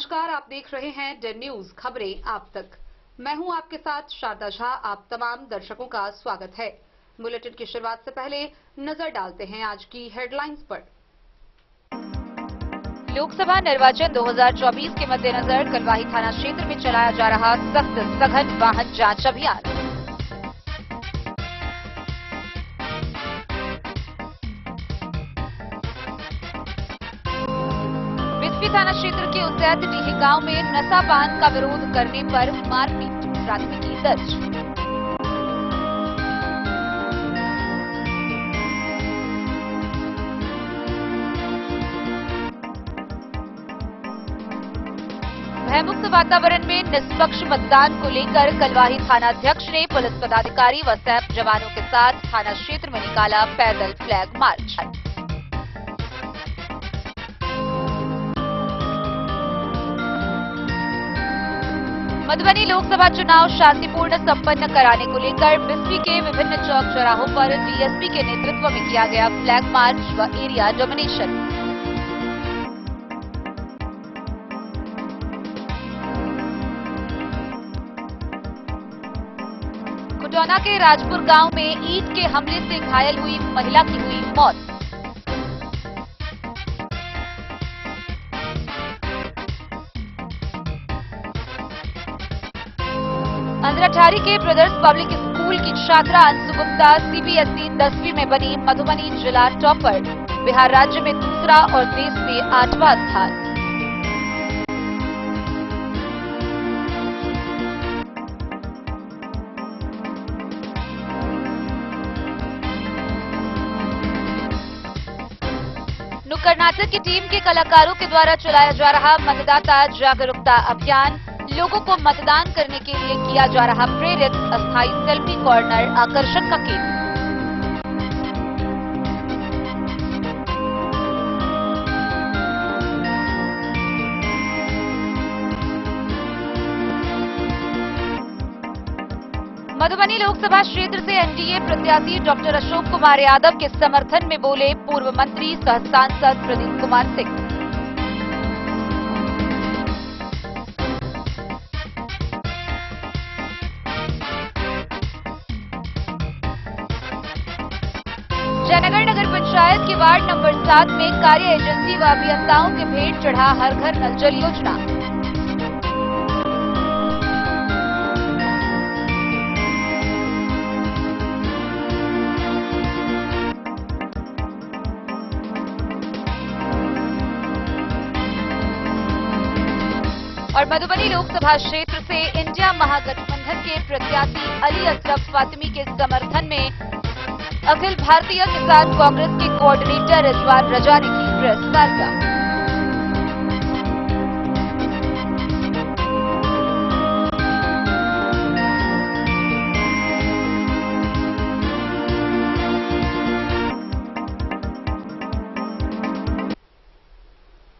नमस्कार, आप देख रहे हैं डेन न्यूज खबरें आप तक। मैं हूं आपके साथ शारदा झा। आप तमाम दर्शकों का स्वागत है। बुलेटिन की शुरुआत से पहले नजर डालते हैं आज की हेडलाइंस पर। लोकसभा निर्वाचन 2024 के मद्देनजर कलवाही थाना क्षेत्र में चलाया जा रहा सख्त सघन वाहन जांच अभियान। बिस्फी थाना क्षेत्र के उतैत डीही गांव में नशा पान का विरोध करने पर मारपीट, प्राथमिकी दर्ज। भयमुक्त वातावरण में निष्पक्ष मतदान को लेकर कलवाही थानाध्यक्ष ने पुलिस पदाधिकारी व सैप जवानों के साथ थाना क्षेत्र में निकाला पैदल फ्लैग मार्च। मधुबनी लोकसभा चुनाव शांतिपूर्ण संपन्न कराने को लेकर बिस्फी के विभिन्न चौक चौराहों पर डीएसपी के नेतृत्व में किया गया फ्लैग मार्च व एरिया डोमिनेशन। खुटौना के राजपुर गांव में ईंट के हमले से घायल हुई महिला की हुई मौत। अंद्राठारी के ब्रदर्स पब्लिक स्कूल की छात्रा अंशु गुप्ता सीबीएसई 10वीं में बनी मधुबनी जिला टॉपर, बिहार राज्य में दूसरा और देश में 8वां स्थान। नुक्कड़ नाटक की टीम के कलाकारों के द्वारा चलाया जा रहा मतदाता जागरूकता अभियान, लोगों को मतदान करने के लिए किया जा रहा प्रेरित। अस्थायी सेल्फी कॉर्नर आकर्षण का केंद्र। मधुबनी लोकसभा क्षेत्र से एनडीए प्रत्याशी डॉक्टर अशोक कुमार यादव के समर्थन में बोले पूर्व मंत्री सह सांसद प्रदीप कुमार सिंह। जयनगर नगर पंचायत के वार्ड नंबर 7 में कार्य एजेंसी व अभियंताओं के भेंट चढ़ा हर घर नल जल योजना। और मधुबनी लोकसभा क्षेत्र से इंडिया महागठबंधन के प्रत्याशी अली अशरफ फातिमी के समर्थन में अखिल भारतीय किसान कांग्रेस के कोऑर्डिनेटर रिजवान रजा ने की प्रेस वार्ता।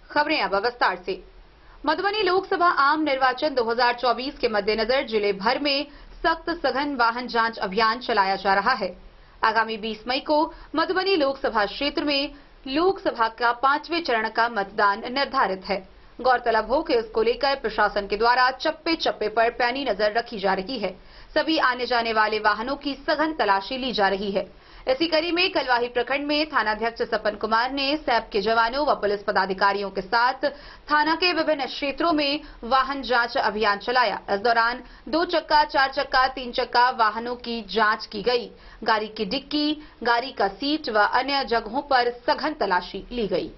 खबरें अब विस्तार से। मधुबनी लोकसभा आम निर्वाचन 2024 के मद्देनजर जिले भर में सख्त सघन वाहन जांच अभियान चलाया जा रहा है। आगामी 20 मई को मधुबनी लोकसभा क्षेत्र में लोकसभा का 5वें चरण का मतदान निर्धारित है। गौरतलब हो कि इसको लेकर प्रशासन के द्वारा चप्पे चप्पे पर पैनी नजर रखी जा रही है। सभी आने जाने वाले वाहनों की सघन तलाशी ली जा रही है। इसी कड़ी में कलवाही प्रखंड में थानाध्यक्ष सपन कुमार ने सैप के जवानों व पुलिस पदाधिकारियों के साथ थाना के विभिन्न क्षेत्रों में वाहन जांच अभियान चलाया। इस दौरान 2 चक्का, 4 चक्का, 3 चक्का वाहनों की जांच की गई। गाड़ी की डिक्की, गाड़ी का सीट व अन्य जगहों पर सघन तलाशी ली गई।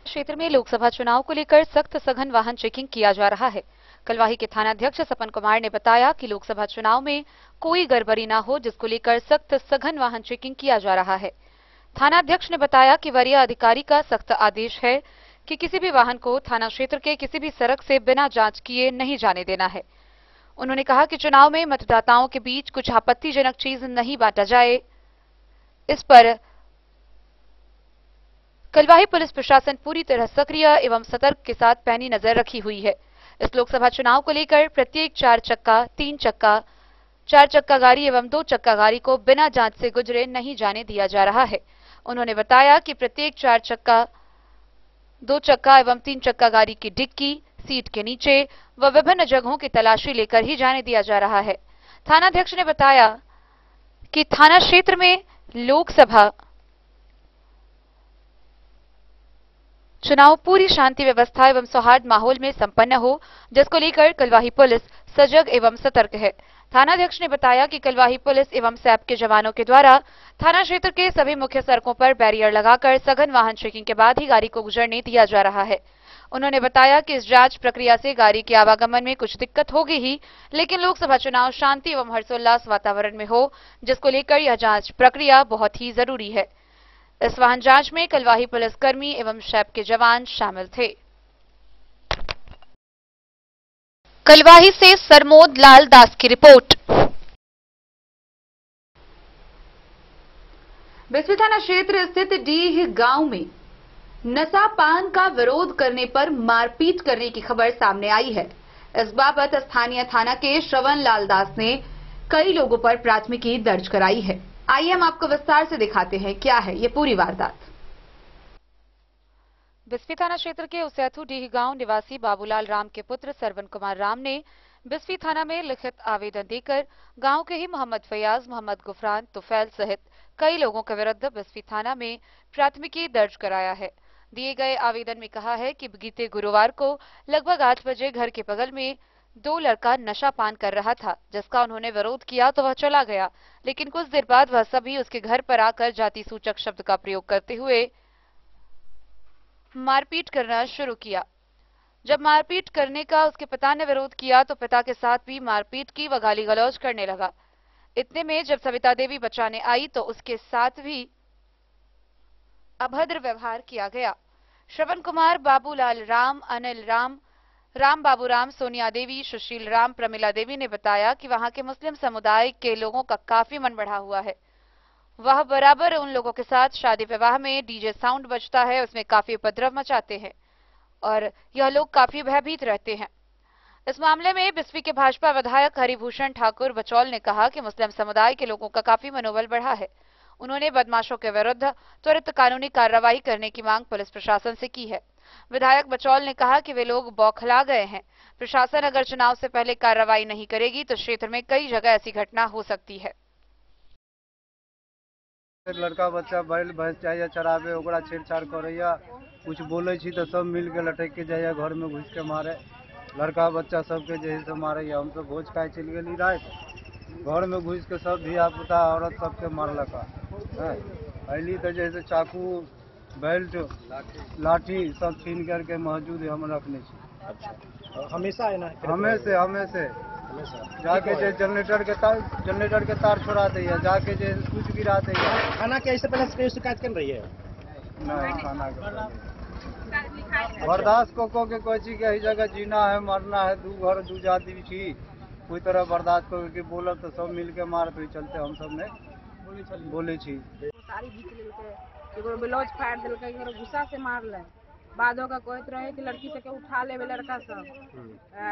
क्षेत्र में लोकसभा चुनाव को लेकर सख्त सघन वाहन चेकिंग किया जा रहा है। कलवाही के थानाध्यक्ष सपन कुमार ने बताया कि लोकसभा चुनाव में कोई गड़बड़ी न हो, जिसको लेकर सख्त सघन वाहन चेकिंग किया जा रहा है। थानाध्यक्ष ने बताया कि वरीय अधिकारी का सख्त आदेश है कि किसी भी वाहन को थाना क्षेत्र के किसी भी सड़क से बिना जांच किए नहीं जाने देना है। उन्होंने कहा कि चुनाव में मतदाताओं के बीच कुछ आपत्तिजनक चीज नहीं बांटा जाए। इस पर कलवाही पुलिस प्रशासन पूरी तरह सक्रिय एवं सतर्क के साथ पैनी नजर रखी हुई है। इस लोकसभा चुनाव को लेकर प्रत्येक 4 चक्का, 3 चक्का, 4 चक्का गाड़ी एवं 2 चक्का गाड़ी को बिना जांच से गुजरे नहीं जाने दिया जा रहा है। उन्होंने बताया कि प्रत्येक 4 चक्का, 2 चक्का एवं 3 चक्का गाड़ी की डिक्की, सीट के नीचे व विभिन्न जगहों की तलाशी लेकर ही जाने दिया जा रहा है। थानाध्यक्ष ने बताया कि थाना क्षेत्र में लोकसभा चुनाव पूरी शांति व्यवस्था एवं सौहार्द माहौल में संपन्न हो, जिसको लेकर कलवाही पुलिस सजग एवं सतर्क है। थानाध्यक्ष ने बताया कि कलवाही पुलिस एवं सैप के जवानों के द्वारा थाना क्षेत्र के सभी मुख्य सड़कों पर बैरियर लगाकर सघन वाहन चेकिंग के बाद ही गाड़ी को गुजरने दिया जा रहा है। उन्होंने बताया कि इस जांच प्रक्रिया से गाड़ी के आवागमन में कुछ दिक्कत होगी ही, लेकिन लोकसभा चुनाव शांति एवं हर्षोल्लास वातावरण में हो, जिसको लेकर यह जांच प्रक्रिया बहुत ही जरूरी है। इस वाहन जांच में कलवाही पुलिसकर्मी एवं सैप के जवान शामिल थे। कलवाही से सरमोद लाल दास की रिपोर्ट। बिस्फी थाना क्षेत्र स्थित डीह गांव में नशा पान का विरोध करने पर मारपीट करने की खबर सामने आई है। इस बाबत स्थानीय थाना के श्रवण लाल दास ने कई लोगों पर प्राथमिकी दर्ज कराई है। आइए हम आपको विस्तार से दिखाते हैं क्या है ये पूरी वारदात। बिस्फी थाना क्षेत्र के उसैथू डीह गांव निवासी बाबूलाल राम के पुत्र सरवन कुमार राम ने बिस्फी थाना में लिखित आवेदन देकर गांव के ही मोहम्मद फयाज, मोहम्मद गुफरान, तुफैल सहित कई लोगों के विरुद्ध बिस्फी थाना में प्राथमिकी दर्ज कराया है। दिए गए आवेदन में कहा है कि बीते गुरुवार को लगभग 8 बजे घर के बगल में 2 लड़का नशा पान कर रहा था, जिसका उन्होंने विरोध किया तो वह चला गया, लेकिन कुछ देर बाद वह सभी उसके घर पर आकर जाति सूचक शब्द का प्रयोग करते हुए मारपीट करना शुरू किया। जब मारपीट करने का उसके पिता ने विरोध किया तो पिता के साथ भी मारपीट की व गाली गलौज करने लगा। इतने में जब सविता देवी बचाने आई तो उसके साथ भी अभद्र व्यवहार किया गया। श्रवण कुमार, बाबूलाल राम, अनिल राम, राम बाबू राम, सोनिया देवी, सुशील राम, प्रमिला देवी ने बताया कि वहां के मुस्लिम समुदाय के लोगों का काफी मन बढ़ा हुआ है। वह बराबर उन लोगों के साथ शादी विवाह में डीजे साउंड बजता है, उसमें काफी उपद्रव मचाते हैं और यह लोग काफी भयभीत रहते हैं। इस मामले में बिस्फी के भाजपा विधायक हरिभूषण ठाकुर बचौल ने कहा कि मुस्लिम समुदाय के लोगों का काफी मनोबल बढ़ा है। उन्होंने बदमाशों के विरुद्ध त्वरित कानूनी कार्रवाई करने की मांग पुलिस प्रशासन से की है। विधायक बचौल ने कहा कि वे लोग बौखला गए हैं। प्रशासन अगर चुनाव से पहले कार्रवाई नहीं करेगी तो क्षेत्र में कई जगह ऐसी घटना हो सकती है। लड़का बच्चा बैल भैंस चाहिए चराबे ओकरा छेड़छाड़ करैया, कुछ बोले छी तो सब मिल के लटक के जाइए, घर में घुस के मारे, लड़का बच्चा सबके जैसे मारे। हम तो भोज खाए चल गई रात, घर में घुस के सब धिया पुता औरत सबके मारलक। अली तो जैसे चाकू, बेल्ट, लाठी सब छीन करके मौजूद हम रखने। अच्छा, हमेशा है ना? हमेशा जाके जे जनरेटर के तार छोड़ा दिया, जाके जे कुछ गिरा दिया। खाना के इससे पहले शिकायत कर रही है? नहीं, खाना बर्दाश्त को के कोई चीज के जगह जीना है मरना है, दू घर दू जाति छी, कोई तरह बर्दाश्त को के बोलब तो सब मिल के मार तो चलते हम सब ने बोले छी। सारी बीच लेके एगो ब्लाउज फाड़ देलकै, एगो गुस्सा से मारले। बादो का कहत रहे कि लड़की से के उठा लेवे लड़का सब,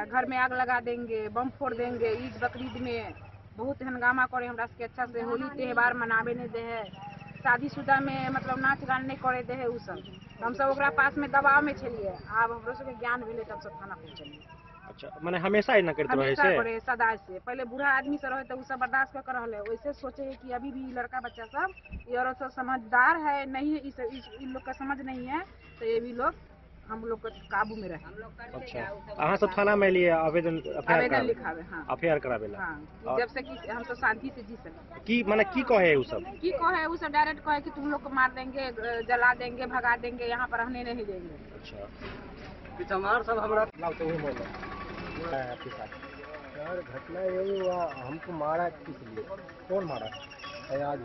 घर में आग लगा देंगे, बम फोड़ देंगे। ईद बकरीद में बहुत हंगामा करे, हमरा सबके अच्छा से होली त्योहार मनावे नहीं दे है, शादीशुदा में मतलब नाच गान नहीं करे दे है। उ सब हम सब ओकरा पास में दबाव में छलिए। आब हमरो सबके ज्ञान भेले तब सब थाना पहुंचलिए। अच्छा, माने हमेशा ही ना करते रहे से? हमेशा करे, सदा से। पहले बूढ़ा आदमी से रहे तो उ सब बर्दाश्त कर रहले, वैसे सोचे है कि अभी भी लड़का बच्चा सब, ये औरत सब समझदार है नहीं है, इन लोग का समझ नहीं है तो ये भी लोग हम लोग को काबू में रहे। अच्छा, अहाँ सब थाना में लिए आवेदन लिखावे? हाँ, एफआईआर करावेला। हाँ, जब से कि हम तो शांति से जी सके। की माने की कहे उ सब? की कहे उ सब डायरेक्ट कहे कि तुम लोग को मार देंगे, जला देंगे, भगा देंगे, यहाँ पर रहने नहीं देंगे। अच्छा, हमार सब हमरा आपके साथ यार घटना यही हुआ, हमको मारा किस लिए? कौन मारा? फयाज।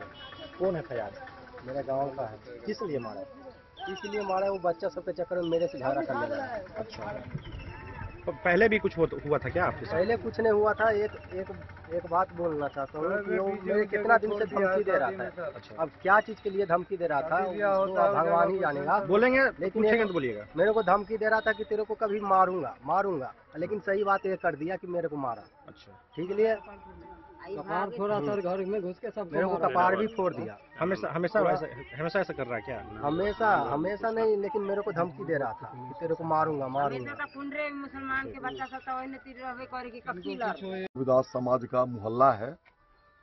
कौन है फयाज? मेरे गांव का है। किस लिए मारा? इसलिए मारा वो बच्चा सबके चक्कर में मेरे से झगड़ा करने लगा। अच्छा, तो पहले भी कुछ हुआ था क्या आपके साथ? पहले कुछ नहीं हुआ था। एक बात बोलना चाहता हूँ कि वो मेरे कितना दिन से धमकी दे रहा था। अच्छा, अब क्या चीज के लिए धमकी दे रहा था भगवान ही जानेगा। बोलेंगे लेकिन तो बोलिएगा। मेरे को धमकी दे रहा था कि तेरे को कभी मारूंगा, लेकिन सही बात ये कर दिया कि मेरे को मारा। अच्छा, ठीक लिए कपार फोड़ा सर, घर में घुस के सब मेरे को कपार भी फोड़ दिया। हमेशा हमेशा हमेशा ऐसा कर रहा है क्या? हमेशा नहीं, लेकिन मेरे को धमकी दे रहा था कि तेरे को मारूंगा। मुसलमान के बच्चा सब तो वही तीर रहे करेगी कक्की लड़। रविदास समाज का मोहल्ला है,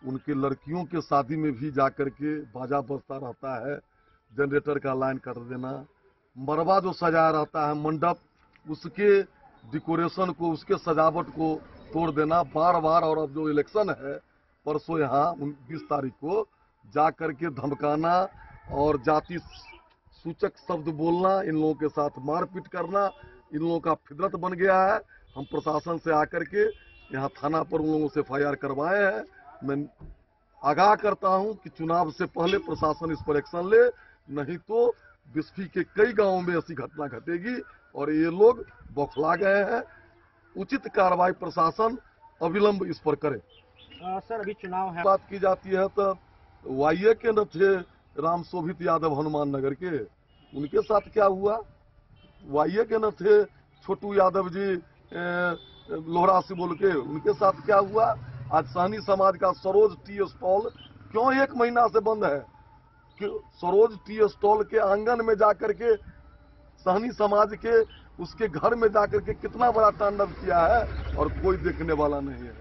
उनके लड़कियों के शादी में भी जाकर के बाजा बजता रहता है, जनरेटर का लाइन कर देना, मरवा जो सजाया रहता है मंडप, उसके डेकोरेशन को, उसके सजावट को तोड़ देना बार बार। और अब जो इलेक्शन है परसों, यहाँ 20 तारीख को जा करके धमकाना और जाति सूचक शब्द बोलना, इन लोगों के साथ मारपीट करना, इन लोगों का फितरत बन गया है। हम प्रशासन से आकर के यहाँ थाना पर उन लोगों से FIR करवाए हैं। मैं आगाह करता हूं कि चुनाव से पहले प्रशासन इस पर एक्शन ले, नहीं तो बिस्फी के कई गांवों में ऐसी घटना घटेगी और ये लोग बौखला गए हैं। उचित कार्रवाई प्रशासन अविलंब इस पर करे। सर अभी चुनाव है, बात की जाती है तो YA के न थे राम शोभित यादव हनुमान नगर के, उनके साथ क्या हुआ? YA के न थे छोटू यादव जी लोहरा से बोल के, उनके साथ क्या हुआ? आज सहनी समाज का सरोज टी स्टॉल क्यों 1 महीना से बंद है? सरोज टी स्टॉल के आंगन में जाकर के सहनी समाज के उसके घर में जाकर के कितना बड़ा तांडव किया है और कोई देखने वाला नहीं है।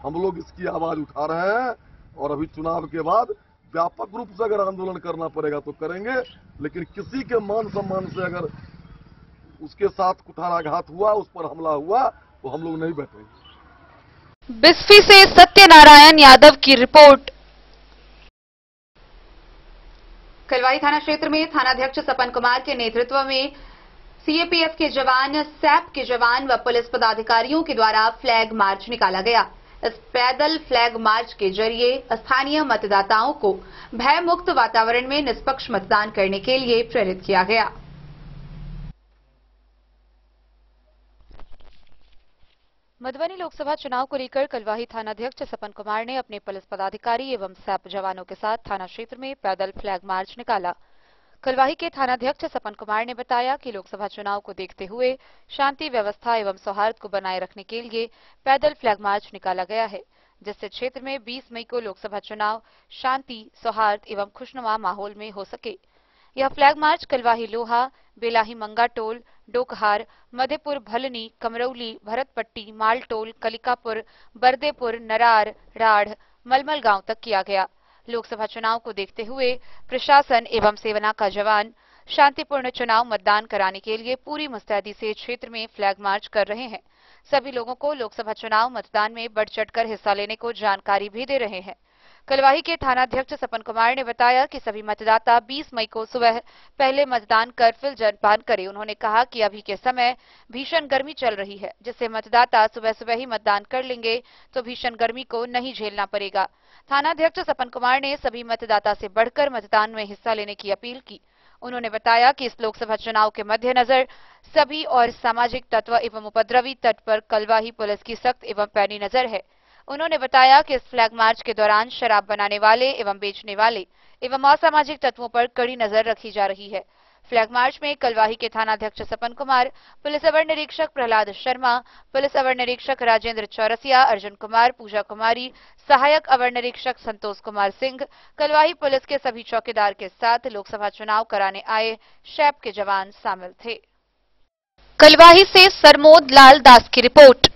हम लोग इसकी आवाज उठा रहे हैं और अभी चुनाव के बाद व्यापक रूप से अगर आंदोलन करना पड़ेगा तो करेंगे, लेकिन किसी के मान सम्मान से अगर उसके साथ कुठाराघात हुआ, उस पर हमला हुआ, तो हम लोग नहीं बैठेंगे। बिस्फी से सत्यनारायण यादव की रिपोर्ट। कलवाही थाना क्षेत्र में थानाध्यक्ष सपन कुमार के नेतृत्व में CAPF के जवान, सैप के जवान व पुलिस पदाधिकारियों के द्वारा फ्लैग मार्च निकाला गया। इस पैदल फ्लैग मार्च के जरिए स्थानीय मतदाताओं को भय मुक्त वातावरण में निष्पक्ष मतदान करने के लिए प्रेरित किया गया। मधुबनी लोकसभा चुनाव को लेकर कलवाही थानाध्यक्ष सपन कुमार ने अपने पुलिस पदाधिकारी एवं सैप जवानों के साथ थाना क्षेत्र में पैदल फ्लैग मार्च निकाला। कलवाही के थानाध्यक्ष सपन कुमार ने बताया कि लोकसभा चुनाव को देखते हुए शांति व्यवस्था एवं सौहार्द को बनाए रखने के लिए पैदल फ्लैग मार्च निकाला गया है, जिससे क्षेत्र में 20 मई को लोकसभा चुनाव शांति, सौहार्द एवं खुशनुमा माहौल में हो सके। यह फ्लैग मार्च कलवाही लोहा, बेलाही मंगाटोल, डोकहार, मधेपुर भलनी, कमरौली, भरतपट्टी, मालटोल, कलिकापुर, बरदेपुर, नरार, राढ़, मलमल गांव तक किया गया। लोकसभा चुनाव को देखते हुए प्रशासन एवं सेना का जवान शांतिपूर्ण चुनाव मतदान कराने के लिए पूरी मुस्तैदी से क्षेत्र में फ्लैग मार्च कर रहे हैं। सभी लोगों को लोकसभा चुनाव मतदान में बढ़ चढ़कर हिस्सा लेने को जानकारी भी दे रहे हैं। कलवाही के थानाध्यक्ष सपन कुमार ने बताया कि सभी मतदाता 20 मई को सुबह पहले मतदान कर फिर जलपान करें। उन्होंने कहा कि अभी के समय भीषण गर्मी चल रही है, जिससे मतदाता सुबह सुबह ही मतदान कर लेंगे तो भीषण गर्मी को नहीं झेलना पड़ेगा। थानाध्यक्ष सपन कुमार ने सभी मतदाता से बढ़कर मतदान में हिस्सा लेने की अपील की। उन्होंने बताया कि इस लोकसभा चुनाव के मद्देनजर सभी और सामाजिक तत्व एवं उपद्रवी तट पर कलवाही पुलिस की सख्त एवं पैनी नजर है। उन्होंने बताया कि इस फ्लैग मार्च के दौरान शराब बनाने वाले एवं बेचने वाले एवं असामाजिक तत्वों पर कड़ी नजर रखी जा रही है। फ्लैग मार्च में कलवाही के थानाध्यक्ष सपन कुमार, पुलिस अवर निरीक्षक प्रहलाद शर्मा, पुलिस अवर निरीक्षक राजेंद्र चौरसिया, अर्जुन कुमार, पूजा कुमारी, सहायक अवर निरीक्षक संतोष कुमार सिंह, कलवाही पुलिस के सभी चौकीदार के साथ लोकसभा चुनाव कराने आए शैप के जवान शामिल थे। कलवाही से सरमोद लाल दास की रिपोर्ट।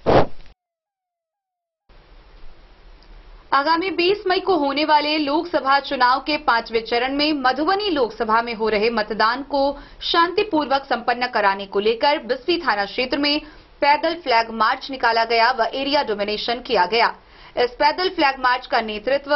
आगामी 20 मई को होने वाले लोकसभा चुनाव के 5वें चरण में मधुबनी लोकसभा में हो रहे मतदान को शांतिपूर्वक संपन्न कराने को लेकर बिस्फी थाना क्षेत्र में पैदल फ्लैग मार्च निकाला गया व एरिया डोमिनेशन किया गया। इस पैदल फ्लैग मार्च का नेतृत्व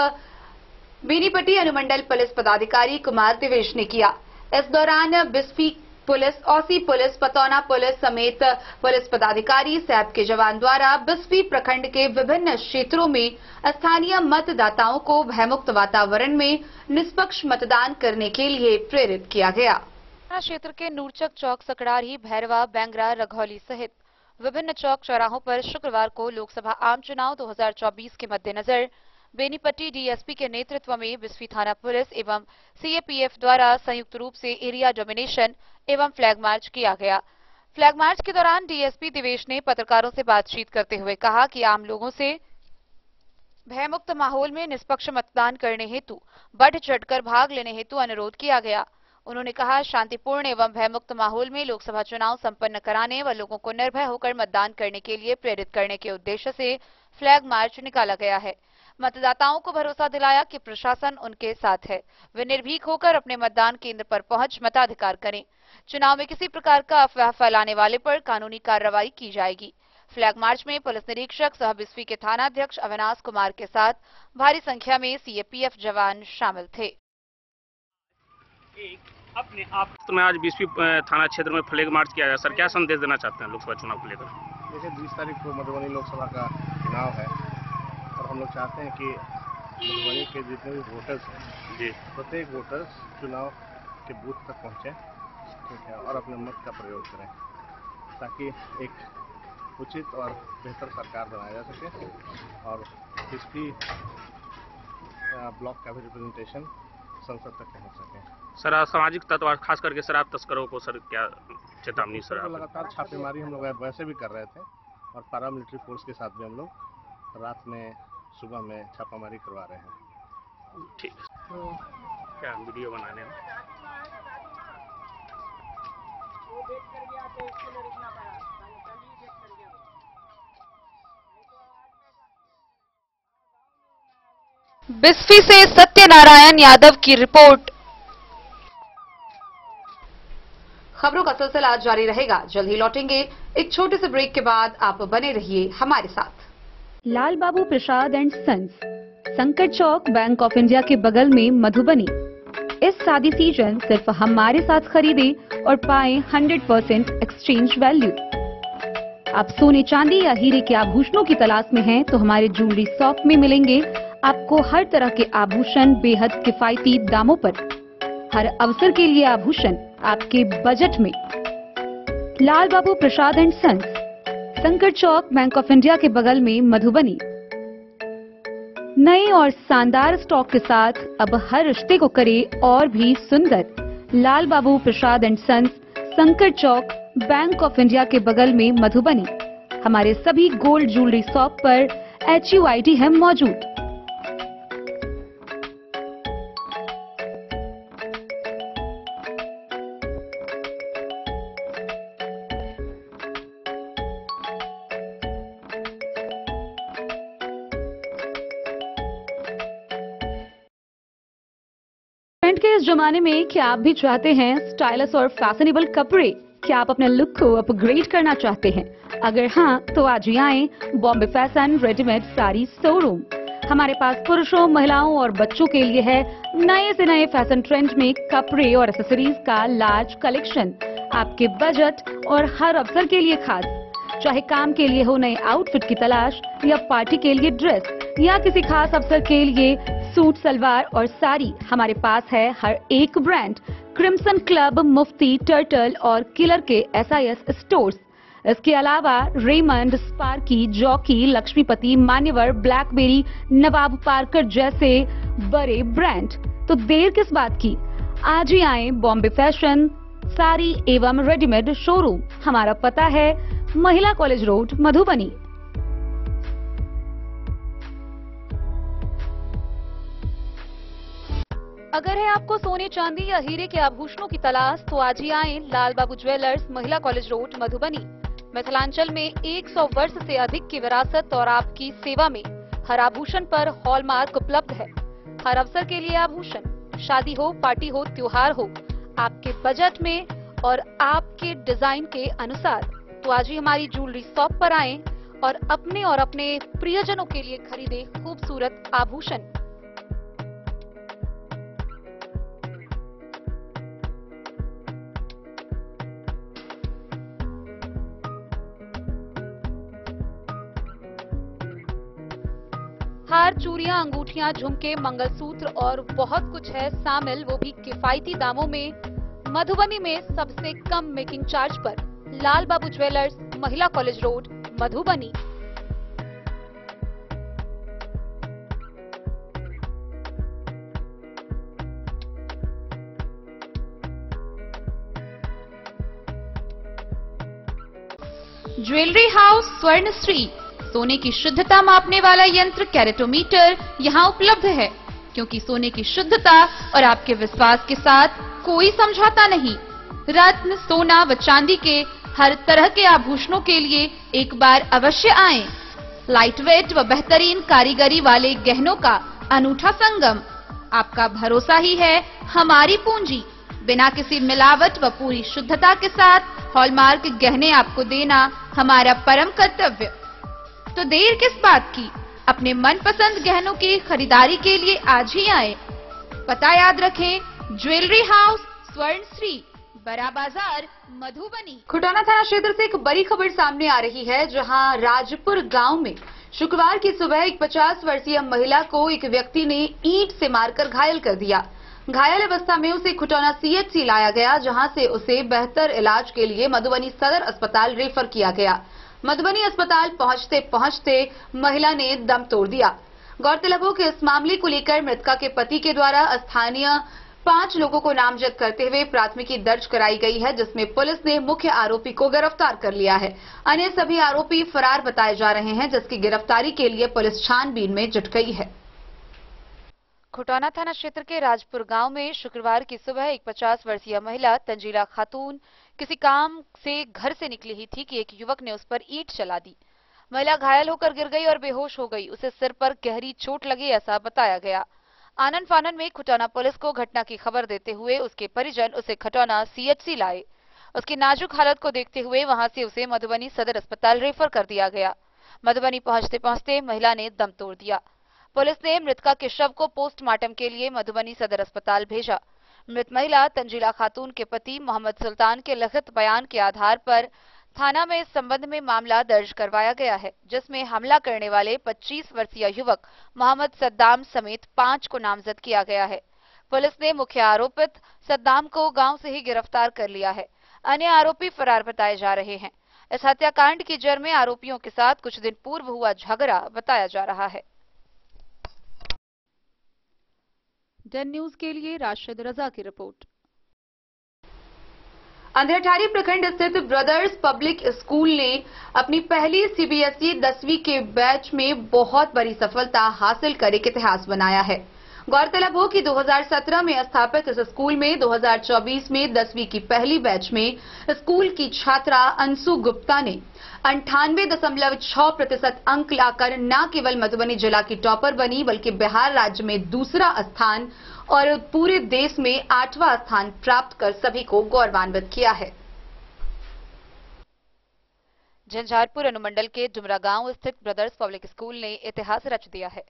बेनीपट्टी अनुमंडल पुलिस पदाधिकारी कुमार दिवेश ने किया। इस दौरान Bisfi police, औसी police, Pataona police समेत पुलिस पदाधिकारी, सैप के जवान द्वारा बिस्फी प्रखंड के विभिन्न क्षेत्रों में स्थानीय मतदाताओं को भयमुक्त वातावरण में निष्पक्ष मतदान करने के लिए प्रेरित किया गया। क्षेत्र के नूरचक चौक, सकड़ारी, भैरवा, बैंगरा, रघौली सहित विभिन्न चौक चौराहों पर शुक्रवार को लोकसभा आम चुनाव 2024 के मद्देनजर बेनीपट्टी डीएसपी के नेतृत्व में बिस्फी थाना पुलिस एवं CAPF द्वारा संयुक्त रूप से एरिया डोमिनेशन एवं फ्लैग मार्च किया गया। फ्लैग मार्च के दौरान डीएसपी दिवेश ने पत्रकारों से बातचीत करते हुए कहा कि आम लोगों से भयमुक्त माहौल में निष्पक्ष मतदान करने हेतु बढ़ चढ़कर भाग लेने हेतु अनुरोध किया गया। उन्होंने कहा, शांतिपूर्ण एवं भयमुक्त माहौल में लोकसभा चुनाव संपन्न कराने व लोगों को निर्भय होकर मतदान करने के लिए प्रेरित करने के उद्देश्य से फ्लैग मार्च निकाला गया है। मतदाताओं को भरोसा दिलाया कि प्रशासन उनके साथ है, वे निर्भीक होकर अपने मतदान केंद्र पर पहुंच मताधिकार करें। चुनाव में किसी प्रकार का अफवाह फैलाने वाले पर कानूनी कार्रवाई की जाएगी। फ्लैग मार्च में पुलिस निरीक्षक सह बिस्फी के थानाध्यक्ष अविनाश कुमार के साथ भारी संख्या में सीएपीएफ जवान शामिल थे। अपने आप में आज बिस्फी थाना क्षेत्र में फ्लैग मार्च किया गया, सर क्या संदेश देना चाहते हैं लोकसभा चुनाव को लेकर? देखिए 20 तारीख को मधुबनी लोकसभा का चुनाव है और हम लोग चाहते हैं कि मधुबनी के जितने भी वोटर्स हैं जी, प्रत्येक वोटर्स चुनाव के बूथ तक पहुँचें, ठीक है, और अपने मत का प्रयोग करें ताकि एक उचित और बेहतर सरकार बनाया जा सके और इसकी ब्लॉक का भी रिप्रेजेंटेशन संसद तक पहुँच सके। सर सामाजिक तत्व खास करके शराब तस्करों को सर क्या चेतावनी? सर लगातार छापेमारी हम लोग वैसे भी कर रहे थे और पैरामिलिट्री फोर्स के साथ भी हम लोग रात में सुबह में छापामारी करवा रहे हैं। ठीक है, क्या वीडियो बनाने में बिस्फी से सत्यनारायण यादव की रिपोर्ट। खबरों का सिलसिला जारी रहेगा, जल्द ही लौटेंगे एक छोटे से ब्रेक के बाद। आप बने रहिए हमारे साथ। लाल बाबू प्रसाद एंड सन्स, संकट चौक, बैंक ऑफ इंडिया के बगल में, मधुबनी। इस शादी सीजन सिर्फ हमारे साथ खरीदे और पाएं 100% एक्सचेंज वैल्यू। आप सोने चांदी या हीरे के आभूषणों की तलाश में हैं तो हमारे ज्वेलरी शॉप में मिलेंगे आपको हर तरह के आभूषण बेहद किफायती दामों पर। हर अवसर के लिए आभूषण आपके बजट में। लाल बाबू प्रसाद एंड सन्स, संकट चौक, बैंक ऑफ इंडिया के बगल में, मधुबनी। नए और शानदार स्टॉक के साथ अब हर रिश्ते को करे और भी सुंदर। लाल बाबू प्रसाद एंड सन्स, संकट चौक, बैंक ऑफ इंडिया के बगल में, मधुबनी। हमारे सभी गोल्ड ज्वेलरी शॉप पर HUID है मौजूद। ट्रेंड के इस जमाने में क्या आप भी चाहते हैं स्टाइलिश और फैशनेबल कपड़े? क्या आप अपने लुक को अपग्रेड करना चाहते हैं? अगर हाँ, तो आज ही आएं Bombay fashion readymade sari showroom. हमारे पास पुरुषों, महिलाओं और बच्चों के लिए है नए से नए फैशन ट्रेंड में कपड़े और एक्सेसरीज का लार्ज कलेक्शन। आपके बजट और हर अवसर के लिए खास। चाहे काम के लिए हो नए आउटफिट की तलाश, या पार्टी के लिए ड्रेस, या किसी खास अवसर के लिए सूट, सलवार और साड़ी, हमारे पास है हर एक ब्रांड। क्रिम्सन क्लब, मुफ्ती, टर्टल और किलर के SIS स्टोर्स। इसके अलावा रेमंड, स्पार्की, जॉकी, लक्ष्मीपति, मान्यवर, ब्लैकबेरी, नवाब पार्कर जैसे बड़े ब्रांड। तो देर किस बात की, आज ही आए बॉम्बे फैशन साड़ी एवं रेडीमेड शोरूम। हमारा पता है महिला कॉलेज रोड, मधुबनी। अगर है आपको सोने चांदी या हीरे के आभूषणों की तलाश तो आज ही आएं लाल बाबू ज्वेलर्स, महिला कॉलेज रोड, मधुबनी। मिथिलांचल में 100 वर्ष से अधिक की विरासत और आपकी सेवा में हर आभूषण पर हॉलमार्क उपलब्ध है। हर अवसर के लिए आभूषण, शादी हो, पार्टी हो, त्योहार हो, आपके बजट में और आपके डिजाइन के अनुसार। तो आज ही हमारी ज्वेलरी शॉप पर आएं और अपने प्रियजनों के लिए खरीदे खूबसूरत आभूषण। हार, चूड़ियां, अंगूठियां, झुमके, मंगलसूत्र और बहुत कुछ है शामिल, वो भी किफायती दामों में। मधुबनी में सबसे कम मेकिंग चार्ज पर। लाल बाबू ज्वेलर्स, महिला college road, Madhubani. Jewellery house Swarnashri, सोने की शुद्धता मापने वाला यंत्र कैरेटोमीटर यहाँ उपलब्ध है, क्योंकि सोने की शुद्धता और आपके विश्वास के साथ कोई समझौता नहीं। रत्न, सोना व चांदी के हर तरह के आभूषणों के लिए एक बार अवश्य आएं। लाइट वेट व बेहतरीन कारीगरी वाले गहनों का अनूठा संगम। आपका भरोसा ही है हमारी पूंजी। बिना किसी मिलावट व पूरी शुद्धता के साथ हॉलमार्क गहने आपको देना हमारा परम कर्तव्य। तो देर किस बात की, अपने मनपसंद गहनों की खरीदारी के लिए आज ही आए। पता याद रखें, ज्वेलरी हाउस स्वर्णश्री, बड़ा बाजार, मधुबनी। खुटाना थाना क्षेत्र से एक बड़ी खबर सामने आ रही है, जहां राजपुर गांव में शुक्रवार की सुबह एक 50 वर्षीय महिला को एक व्यक्ति ने ईंट से मारकर घायल कर दिया। घायल अवस्था में उसे खुटाना सीएचसी लाया गया, जहां से उसे बेहतर इलाज के लिए मधुबनी सदर अस्पताल रेफर किया गया। मधुबनी अस्पताल पहुंचते पहुंचते महिला ने दम तोड़ दिया। गौरतलब हो कि इस मामले को लेकर मृतका के पति के द्वारा स्थानीय 5 लोगों को नामजद करते हुए प्राथमिकी दर्ज कराई गई है, जिसमें पुलिस ने मुख्य आरोपी को गिरफ्तार कर लिया है। अन्य सभी आरोपी फरार बताए जा रहे हैं, जिसकी गिरफ्तारी के लिए पुलिस छानबीन में जुट गई है। खुटाना थाना क्षेत्र के राजपुर गांव में शुक्रवार की सुबह एक 50 वर्षीय महिला तंजीला खातून किसी काम से घर से निकली ही थी कि एक युवक ने उस पर ईंट चला दी। महिला घायल होकर गिर गई और बेहोश हो गई। उसे सिर पर गहरी चोट लगी, ऐसा बताया गया। आनन फानन में खुटाना पुलिस को घटना की खबर देते हुए उसके परिजन उसे खटौना सीएचसी लाए। उसकी नाजुक हालत को देखते हुए वहां से उसे मधुबनी सदर अस्पताल रेफर कर दिया गया। मधुबनी पहुंचते पहुंचते महिला ने दम तोड़ दिया। पुलिस ने मृतका के शव को पोस्टमार्टम के लिए मधुबनी सदर अस्पताल भेजा। मृत महिला तंजीला खातून के पति मोहम्मद सुल्तान के लिखित बयान के आधार पर थाना में इस संबंध में मामला दर्ज करवाया गया है, जिसमें हमला करने वाले 25 वर्षीय युवक मोहम्मद सद्दाम समेत 5 को नामजद किया गया है। पुलिस ने मुख्य आरोपित सद्दाम को गांव से ही गिरफ्तार कर लिया है। अन्य आरोपी फरार बताए जा रहे हैं। इस हत्याकांड की जड़ में आरोपियों के साथ कुछ दिन पूर्व हुआ झगड़ा बताया जा रहा है। डन न्यूज के लिए राशिद रजा की रिपोर्ट। अंधेरठारी प्रखंड स्थित ब्रदर्स पब्लिक स्कूल ने अपनी पहली सीबीएसई 10वीं के बैच में बहुत बड़ी सफलता हासिल कर एक इतिहास बनाया है। गौरतलब हो कि 2017 में स्थापित इस स्कूल में 2024 में 10वीं की पहली बैच में स्कूल की छात्रा अंशु गुप्ता ने 98.6% अंक लाकर न केवल मधुबनी जिला की टॉपर बनी, बल्कि बिहार राज्य में दूसरा स्थान और पूरे देश में 8वां स्थान प्राप्त कर सभी को गौरवान्वित किया है। झंझारपुर अनुमंडल के डुमरा गांव स्थित ब्रदर्स पब्लिक स्कूल ने इतिहास रच दिया है।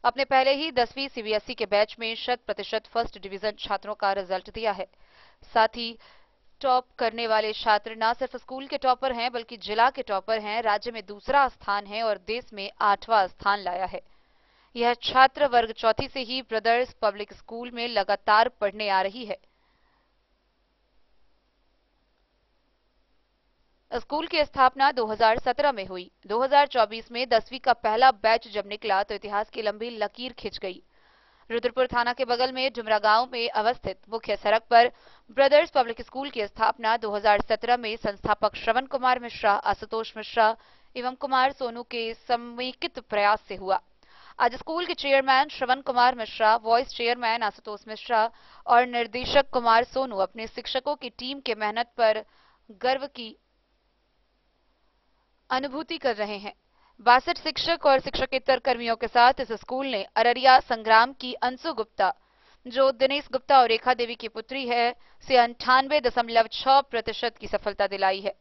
अपने पहले ही 10वीं सीबीएसई के बैच में 100% फर्स्ट डिवीजन छात्रों का रिजल्ट दिया है। साथ ही टॉप करने वाले छात्र न सिर्फ स्कूल के टॉपर हैं, बल्कि जिला के टॉपर हैं, राज्य में दूसरा स्थान है और देश में 8वां स्थान लाया है। यह छात्र वर्ग चौथी से ही ब्रदर्स पब्लिक स्कूल में लगातार पढ़ने आ रही है। स्कूल की स्थापना 2017 में हुई। 2024 में 10वीं का पहला बैच जब निकला तो इतिहास की लंबी लकीर खिंच गई। रुद्रपुर थाना के बगल में डुमरा गांव में अवस्थित मुख्य सड़क पर ब्रदर्स पब्लिक स्कूल की स्थापना 2017 में संस्थापक श्रवण कुमार मिश्रा, आशुतोष मिश्रा एवं कुमार सोनू के समेकित प्रयास से हुआ। आज स्कूल के chairman Shravan Kumar Mishra, vice chairman Ashutosh Mishra और निर्देशक कुमार सोनू अपने शिक्षकों की टीम के मेहनत पर गर्व की अनुभूति कर रहे हैं। 62 शिक्षक और शिक्षकेतर कर्मियों के साथ इस स्कूल ने अररिया संग्राम की अंशु गुप्ता, जो दिनेश गुप्ता और रेखा देवी की पुत्री है, से 98.6% की सफलता दिलाई है।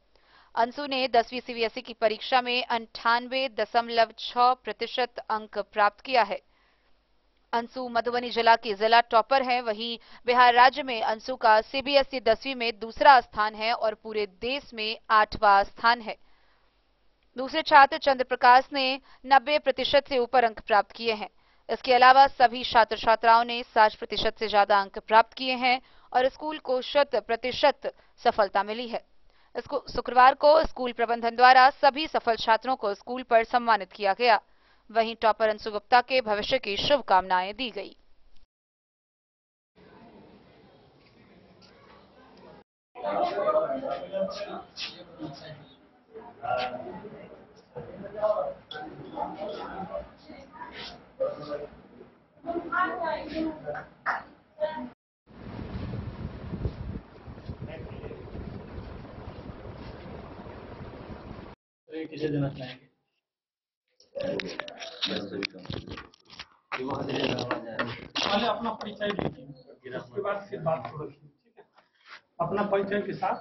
अंशु ने 10वीं सीबीएसई की परीक्षा में 98.6% अंक प्राप्त किया है। अंशु मधुबनी जिला की जिला टॉपर है। वहीं बिहार राज्य में अंशु का सीबीएसई 10वीं में दूसरा स्थान है और पूरे देश में 8वां स्थान है। दूसरे छात्र चंद्र प्रकाश ने 90% से ऊपर अंक प्राप्त किए हैं। इसके अलावा सभी छात्र छात्राओं ने 60% से ज्यादा अंक प्राप्त किए हैं और स्कूल को 100% सफलता मिली है। इसको शुक्रवार को स्कूल प्रबंधन द्वारा सभी सफल छात्रों को स्कूल पर सम्मानित किया गया। वहीं टॉपर अंशु गुप्ता के भविष्य की शुभकामनाएं दी गई। किसे देना चाहेंगे? पहले अपना परिचय दीजिए, उसके बाद फिर बात करो, ठीक है? अपना परिचय के साथ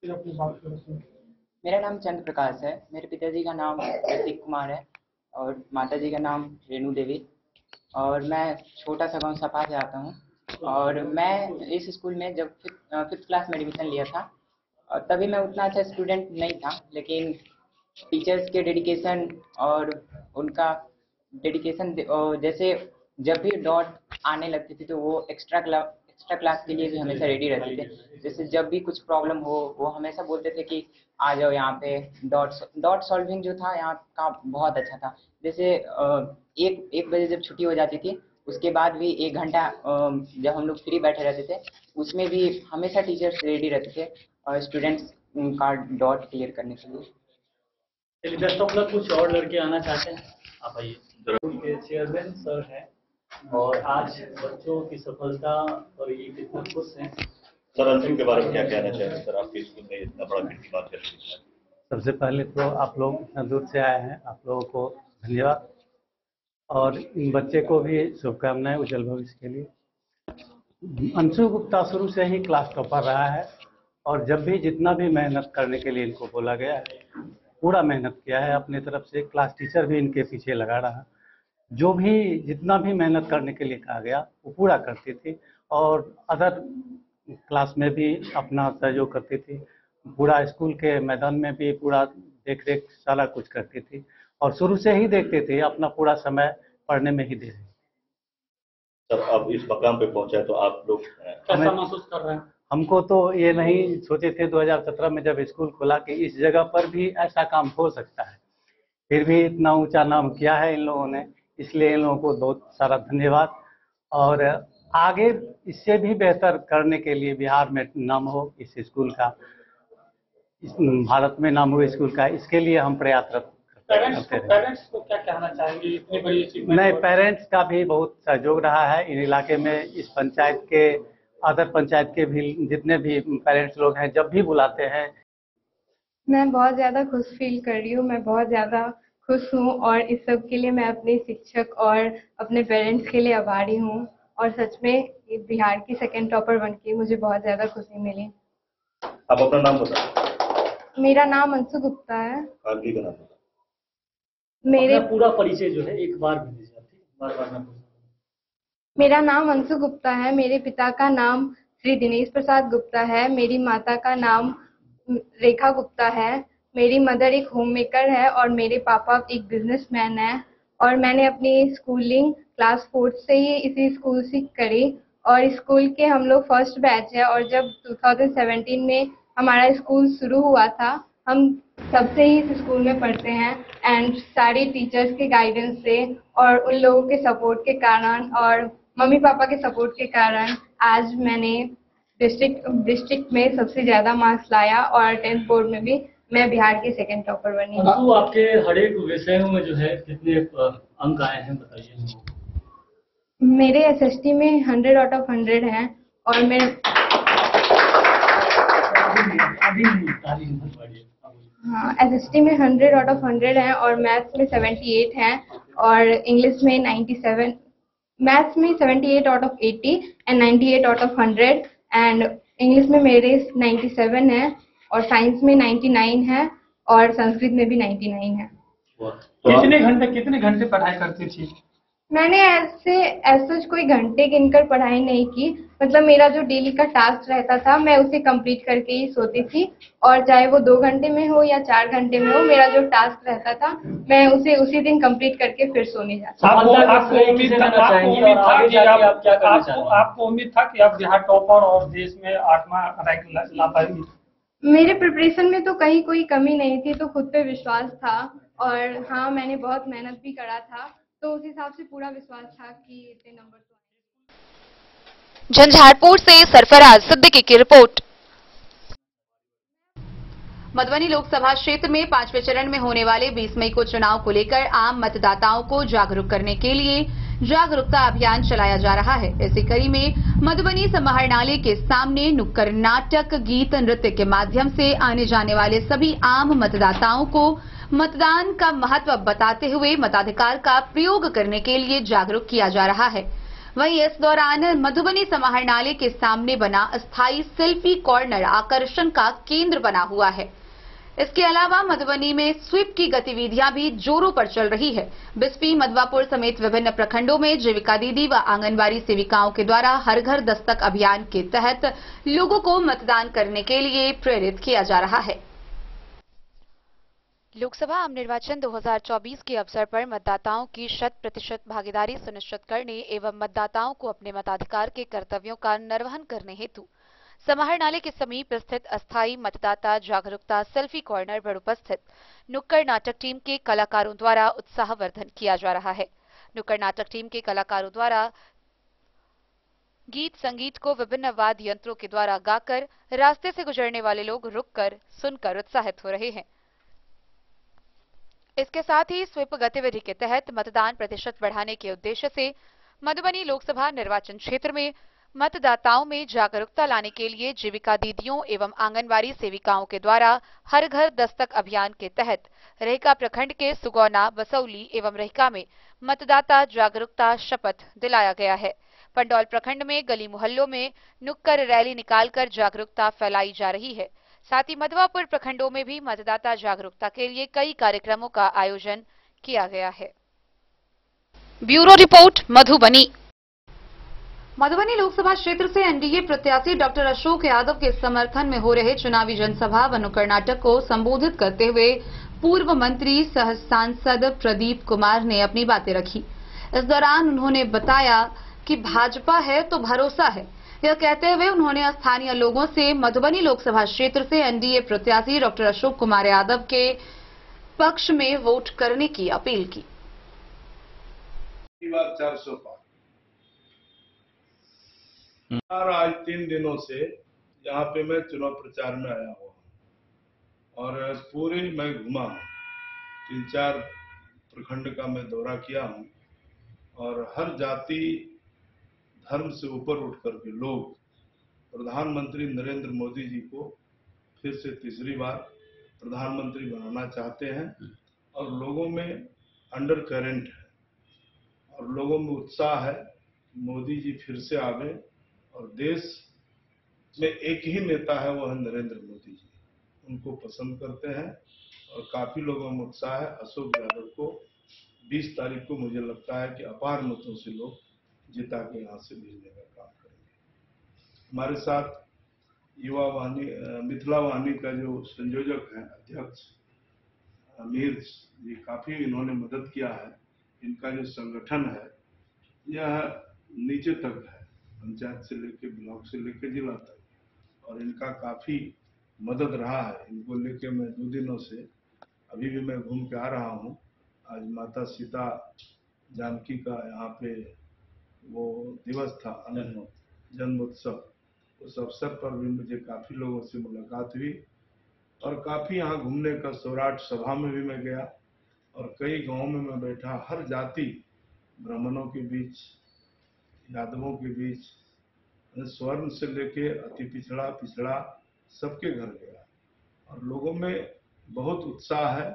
फिर अपनी बात करो। मेरा नाम चंद्र प्रकाश है। मेरे पिताजी का नाम प्रतीक कुमार है और माताजी का नाम रेणु देवी, और मैं छोटा सा गांव सपा से आता हूँ। और मैं इस स्कूल में जब फिफ्थ क्लास में एडमिशन लिया था, और तभी मैं उतना अच्छा स्टूडेंट नहीं था, लेकिन टीचर्स के डेडिकेशन और उनका डेडिकेशन, जैसे जब भी डॉट आने लगती थी तो वो एक्स्ट्रा क्लास के लिए भी हमेशा रेडी रहते थे। जैसे जब भी कुछ प्रॉब्लम हो वो हमेशा बोलते थे कि आ जाओ यहाँ पे। डॉट सॉल्विंग जो था यहाँ का बहुत अच्छा था। जैसे एक बजे जब छुट्टी हो जाती थी, उसके बाद भी 1 घंटा जब हम लोग फ्री बैठे रहते थे, उसमें भी हमेशा टीचर्स रेडी रहते थे और स्टूडेंट्स का डॉट क्लियर करने के लिए। Best of luck. कुछ और लड़के आना चाहते हैं? आप आइए। के चेयरमैन सर हैं और आज बच्चों की सफलता और ये कितना खुश हैं। सर, अंतिम के बारे में क्या कहना चाहेंगे सर? आपके स्कूल में इतना बड़ा कीर्तिमान कैसे? सबसे पहले तो आप लोग इतना दूर से आए हैं, आप लोगों को धन्यवाद, और इन बच्चे को भी शुभकामनाएं उज्जवल भविष्य के लिए। अंशु गुप्ता शुरू से ही क्लास टॉपर रहा है और जब भी जितना भी मेहनत करने के लिए इनको बोला गया है, पूरा मेहनत किया है अपनी तरफ से। क्लास टीचर भी इनके पीछे लगा रहा। जो भी जितना भी मेहनत करने के लिए कहा गया वो पूरा करती थी, और अदर क्लास में भी अपना सहयोग करती थी। पूरा स्कूल के मैदान में भी पूरा देख रेख सारा कुछ करती थी, और शुरू से ही देखते थे अपना पूरा समय पढ़ने में ही दे रहे। जब अब इस मकाम पे पहुंचा तो आप लोग कैसा महसूस कर रहे हैं? हमको तो ये नहीं सोचे थे 2017 में जब स्कूल खोला कि इस जगह पर भी ऐसा काम हो सकता है। फिर भी इतना ऊंचा नाम किया है इन लोगों ने, इसलिए इन लोगों को बहुत सारा धन्यवाद। और आगे इससे भी बेहतर करने के लिए बिहार में नाम हो इस स्कूल का, इस भारत में नाम हो स्कूल का, इसके लिए हम प्रयासरत करते रहे। पेरेंट्स को क्या कहना चाहेंगे इतनी बड़ी अचीवमेंट? नहीं, पेरेंट्स का भी बहुत सहयोग रहा है इन इलाके में। इस पंचायत के, अदर पंचायत के भी जितने भी पेरेंट्स लोग हैं, जब भी बुलाते हैं। मैं बहुत ज़्यादा खुश फील कर रही हूँ। मैं बहुत ज़्यादा खुश हूँ और इस सब के लिए मैं अपने शिक्षक और अपने पेरेंट्स के लिए आभारी हूँ। और सच में बिहार की सेकंड टॉपर बन के मुझे बहुत ज़्यादा खुशी मिली। आप अपना नाम बताओ। मेरा नाम अंशु गुप्ता है। आंटी का नाम बताओ। मेरे पूरा परिचय जो है एक बार भी दीजिए, बार ना। मेरा नाम अंशु गुप्ता है। मेरे पिता का नाम श्री दिनेश प्रसाद गुप्ता है। मेरी माता का नाम रेखा गुप्ता है। मेरी मदर एक होम मेकर है और मेरे पापा एक बिजनेसमैन है। और मैंने अपनी स्कूलिंग क्लास 4 से ही इसी स्कूल से करी, और स्कूल के हम लोग फर्स्ट बैच है। और जब 2017 में हमारा स्कूल शुरू हुआ था, हम तब से ही इस स्कूल में पढ़ते हैं। एंड सारे टीचर्स के गाइडेंस से और उन लोगों के सपोर्ट के कारण और मम्मी पापा के सपोर्ट के कारण आज मैंने डिस्ट्रिक्ट में सबसे ज़्यादा मार्क्स लाया, और 10th बोर्ड में भी मैं बिहार की सेकंड टॉपर बनी। तो आपके हर एक विषयों में जो है कितने अंक आए हैं बताइए? मेरे SST में 100 आउट ऑफ 100 हैं, और मैं हाँ, SST में 100 आउट ऑफ 100 हैं, और मैथ्स में 78 हैं, और इंग्लिश में 97, मैथ्स में 78 out of 80 and 98 out of 100, and English में मेरे 97 है, और साइंस में 99 है, और संस्कृत में भी 99 है। कितने घंटे पढ़ाई करती थी? मैंने ऐसे कोई घंटे गिनकर पढ़ाई नहीं की। मतलब मेरा जो डेली का टास्क रहता था मैं उसे कंप्लीट करके ही सोती थी, और चाहे वो 2 घंटे में हो या 4 घंटे में हो, मेरा जो टास्क रहता था मैं उसे उसी दिन कंप्लीट करके फिर सोने जाती। आपको उम्मीद था कि आप बिहार टॉपर और देश में 8वां रैंक ला पाएंगी? मेरे प्रिपरेशन में तो कहीं कोई कमी नहीं थी, तो खुद पे विश्वास था, और हाँ मैंने बहुत मेहनत भी करा था, तो उस हिसाब से पूरा विश्वास था कि इतने नंबर तो आएंगे। झंझारपुर से सरफराज सिद्दीकी की रिपोर्ट। मधुबनी लोकसभा क्षेत्र में 5वें चरण में होने वाले 20 मई को चुनाव को लेकर आम मतदाताओं को जागरूक करने के लिए जागरूकता अभियान चलाया जा रहा है। इसी कड़ी में मधुबनी समाहरणालय के सामने नुक्कड़ नाटक, गीत, नृत्य के माध्यम से आने जाने वाले सभी आम मतदाताओं को मतदान का महत्व बताते हुए मताधिकार का प्रयोग करने के लिए जागरूक किया जा रहा है। वहीं इस दौरान मधुबनी समाहरणालय के सामने बना अस्थायी सेल्फी कॉर्नर आकर्षण का केंद्र बना हुआ है। इसके अलावा मधुबनी में स्वीप की गतिविधियां भी जोरों पर चल रही है। बिस्फी, मधवापुर समेत विभिन्न प्रखंडों में जीविका दीदी व आंगनबाड़ी सेविकाओं के द्वारा हर घर दस्तक अभियान के तहत लोगों को मतदान करने के लिए प्रेरित किया जा रहा है। लोकसभा आम निर्वाचन 2024 के अवसर पर मतदाताओं की 100% भागीदारी सुनिश्चित करने एवं मतदाताओं को अपने मताधिकार के कर्तव्यों का निर्वहन करने हेतु समाहरणालय के समीप स्थित अस्थायी मतदाता जागरूकता सेल्फी कॉर्नर पर उपस्थित नुक्कड़ नाटक टीम के कलाकारों द्वारा उत्साहवर्धन किया जा रहा है। नुक्कड़ नाटक टीम के कलाकारों द्वारा गीत संगीत को विभिन्न वाद्य यंत्रों के द्वारा गाकर रास्ते से गुजरने वाले लोग रुककर सुनकर उत्साहित हो रहे हैं। इसके साथ ही स्वीप गतिविधि के तहत मतदान प्रतिशत बढ़ाने के उद्देश्य से मधुबनी लोकसभा निर्वाचन क्षेत्र में मतदाताओं में जागरूकता लाने के लिए जीविका दीदियों एवं आंगनबाड़ी सेविकाओं के द्वारा हर घर दस्तक अभियान के तहत रेहका प्रखंड के सुगौना, बसौली एवं रेहका में मतदाता जागरूकता शपथ दिलाया गया है। पंडौल प्रखंड में गली मोहल्लों में नुक्कड़ रैली निकालकर जागरूकता फैलाई जा रही है। साथ ही मधवापुर प्रखंडों में भी मतदाता जागरूकता के लिए कई कार्यक्रमों का आयोजन किया गया है। Bureau report, Madhubani. मधुबनी लोकसभा क्षेत्र से एनडीए प्रत्याशी डॉक्टर अशोक यादव के समर्थन में हो रहे चुनावी जनसभा व नुक्कड़ नाटक को संबोधित करते हुए पूर्व मंत्री सह सांसद प्रदीप कुमार ने अपनी बातें रखी। इस दौरान उन्होंने बताया कि भाजपा है तो भरोसा है। यह कहते हुए उन्होंने स्थानीय लोगों से मधुबनी लोकसभा क्षेत्र से एनडीए प्रत्याशी डॉक्टर अशोक कुमार यादव के पक्ष में वोट करने की अपील की। 400 पार आज 3 दिनों से यहाँ पे मैं चुनाव प्रचार में आया हुआ हूँ और पूरे मैं घुमा हूँ। 3-4 प्रखंड का मैं दौरा किया हूँ और हर जाति धर्म से ऊपर उठ करके लोग प्रधानमंत्री नरेंद्र मोदी जी को फिर से तीसरी बार प्रधानमंत्री बनाना चाहते हैं और लोगों में अंडर करंट है और लोगों में उत्साह है। मोदी जी फिर से आवे और देश में एक ही नेता है, वो है नरेंद्र मोदी जी। उनको पसंद करते हैं और काफी लोगों में उत्साह है। अशोक यादव को 20 तारीख को मुझे लगता है कि अपार मतों से लोग जिता के यहाँ से भेजने का काम करेंगे। हमारे साथ युवा वाहिनी मिथिला वाहिनी का जो संयोजक है अध्यक्ष अमीर जी, काफी इन्होंने मदद किया है। इनका जो संगठन है यह नीचे तक है, पंचायत से लेके ब्लॉक से लेके जिला तक, और इनका काफी मदद रहा है। इनको लेके मैं 2 दिनों से अभी भी मैं घूम के आ रहा हूँ। आज माता सीता जानकी का यहाँ पे वो दिवस था, जन्मोत्सव, उस अवसर पर भी मुझे काफी लोगों से मुलाकात हुई और काफी यहाँ घूमने का सौराठ सभा में भी मैं गया और कई गांवों में मैं बैठा। हर जाति, ब्राह्मणों के बीच, यादवों के बीच, स्वर्ण से लेके अति पिछड़ा सबके घर गया और लोगों में बहुत उत्साह है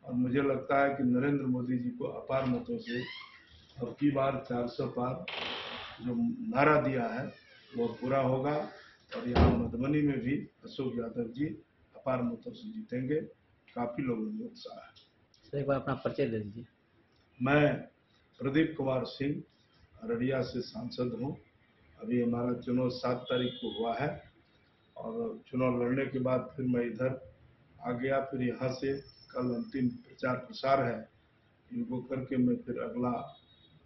और मुझे लगता है कि नरेंद्र मोदी जी को अपार मतों से अब की बार 400 पार जो नारा दिया है वो पूरा होगा और यहाँ मधुबनी में भी अशोक यादव जी अपार मतों से जीतेंगे। काफी लोगों में उत्साह है। सर एक बार अपना परिचय दे दीजिए। मैं प्रदीप कुमार सिंह अररिया से सांसद हूँ। अभी हमारा चुनाव 7 तारीख को हुआ है और चुनाव लड़ने के बाद फिर मैं इधर आ गया। फिर यहाँ से कल अंतिम प्रचार प्रसार है, इनको करके मैं फिर अगला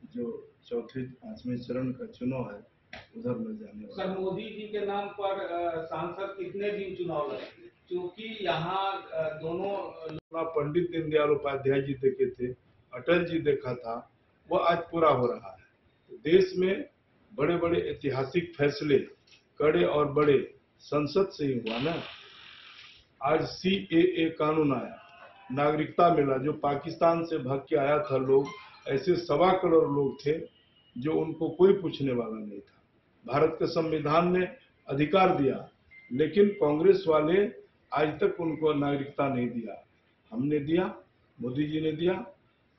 जो 4-5वें चरण का चुनाव है उधर मैं जाने वाला। सर मोदी जी के नाम पर सांसद कितने दिन चुनाव लड़ेंगे? क्योंकि यहाँ दोनों पंडित दीनदयाल उपाध्याय जी देखे थे, अटल जी देखा था, वो आज पूरा हो रहा है। देश में बड़े बड़े ऐतिहासिक फैसले कड़े और बड़े संसद से ही हुआ ना। आज CAA कानून आया, नागरिकता मिला। जो पाकिस्तान से भाग के आया था लोग, ऐसे 1.25 करोड़ लोग थे जो उनको कोई पूछने वाला नहीं था। भारत के संविधान ने अधिकार दिया, लेकिन कांग्रेस वाले आज तक उनको नागरिकता नहीं दिया। हमने दिया, मोदी जी ने दिया।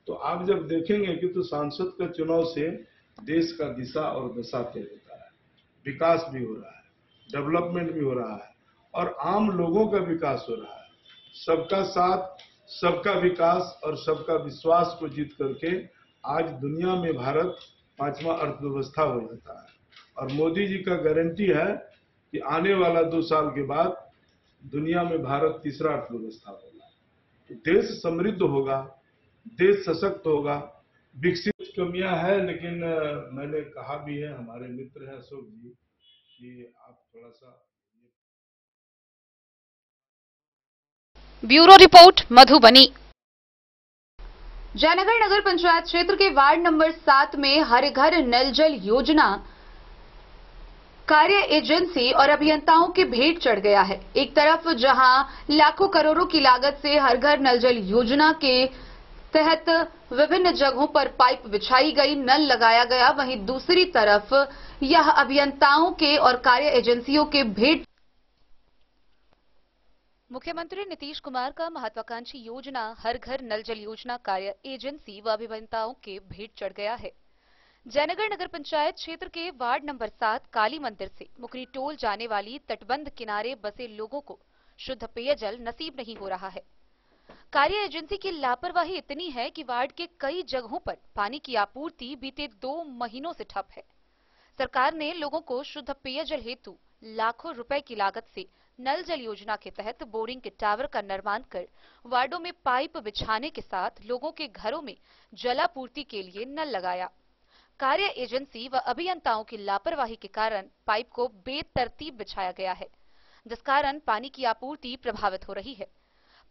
तो आप जब देखेंगे कि तो सांसद का चुनाव से देश का दिशा और दशा तय होता है, विकास भी हो रहा है, डेवलपमेंट भी हो रहा है और आम लोगों का विकास हो रहा है। सबका साथ, सबका विकास और सबका विश्वास को जीत करके आज दुनिया में भारत 5वां अर्थव्यवस्था हो जाता है। और मोदी जी का गारंटी है कि आने वाला 2 साल के बाद दुनिया में भारत 3रा अर्थव्यवस्था होगा। तो देश समृद्ध होगा, देश सशक्त होगा, विकसित। कमियां है, लेकिन मैंने कहा भी है, हमारे मित्र हैं अशोक जी, कि आप थोड़ा सा। Bureau report Madhubani. जयनगर नगर पंचायत क्षेत्र के वार्ड नंबर 7 में हर घर नल जल योजना कार्य एजेंसी और अभियंताओं के भेंट चढ़ गया है। एक तरफ जहां लाखों करोड़ों की लागत से हर घर नल जल योजना के तहत विभिन्न जगहों पर पाइप बिछाई गई, नल लगाया गया, वहीं दूसरी तरफ यह अभियंताओं के और कार्य एजेंसियों के भेंट। मुख्यमंत्री नीतीश कुमार का महत्वाकांक्षी योजना हर घर नल जल योजना कार्य एजेंसी व अभियंताओं के भेंट चढ़ गया है। जयनगर नगर पंचायत क्षेत्र के वार्ड नंबर 7 काली मंदिर से मुकरी टोल जाने वाली तटबंध किनारे बसे लोगों को शुद्ध पेयजल नसीब नहीं हो रहा है। कार्य एजेंसी की लापरवाही इतनी है कि वार्ड के कई जगहों पर पानी की आपूर्ति बीते 2 महीनों से ठप है। सरकार ने लोगों को शुद्ध पेयजल हेतु लाखों रुपए की लागत से नल जल योजना के तहत बोरिंग के टावर का निर्माण कर वार्डों में पाइप बिछाने के साथ लोगों के घरों में जलापूर्ति के लिए नल लगाया। कार्य एजेंसी व अभियंताओं की लापरवाही के कारण पाइप को बेतरतीब बिछाया गया है, जिस कारण पानी की आपूर्ति प्रभावित हो रही है।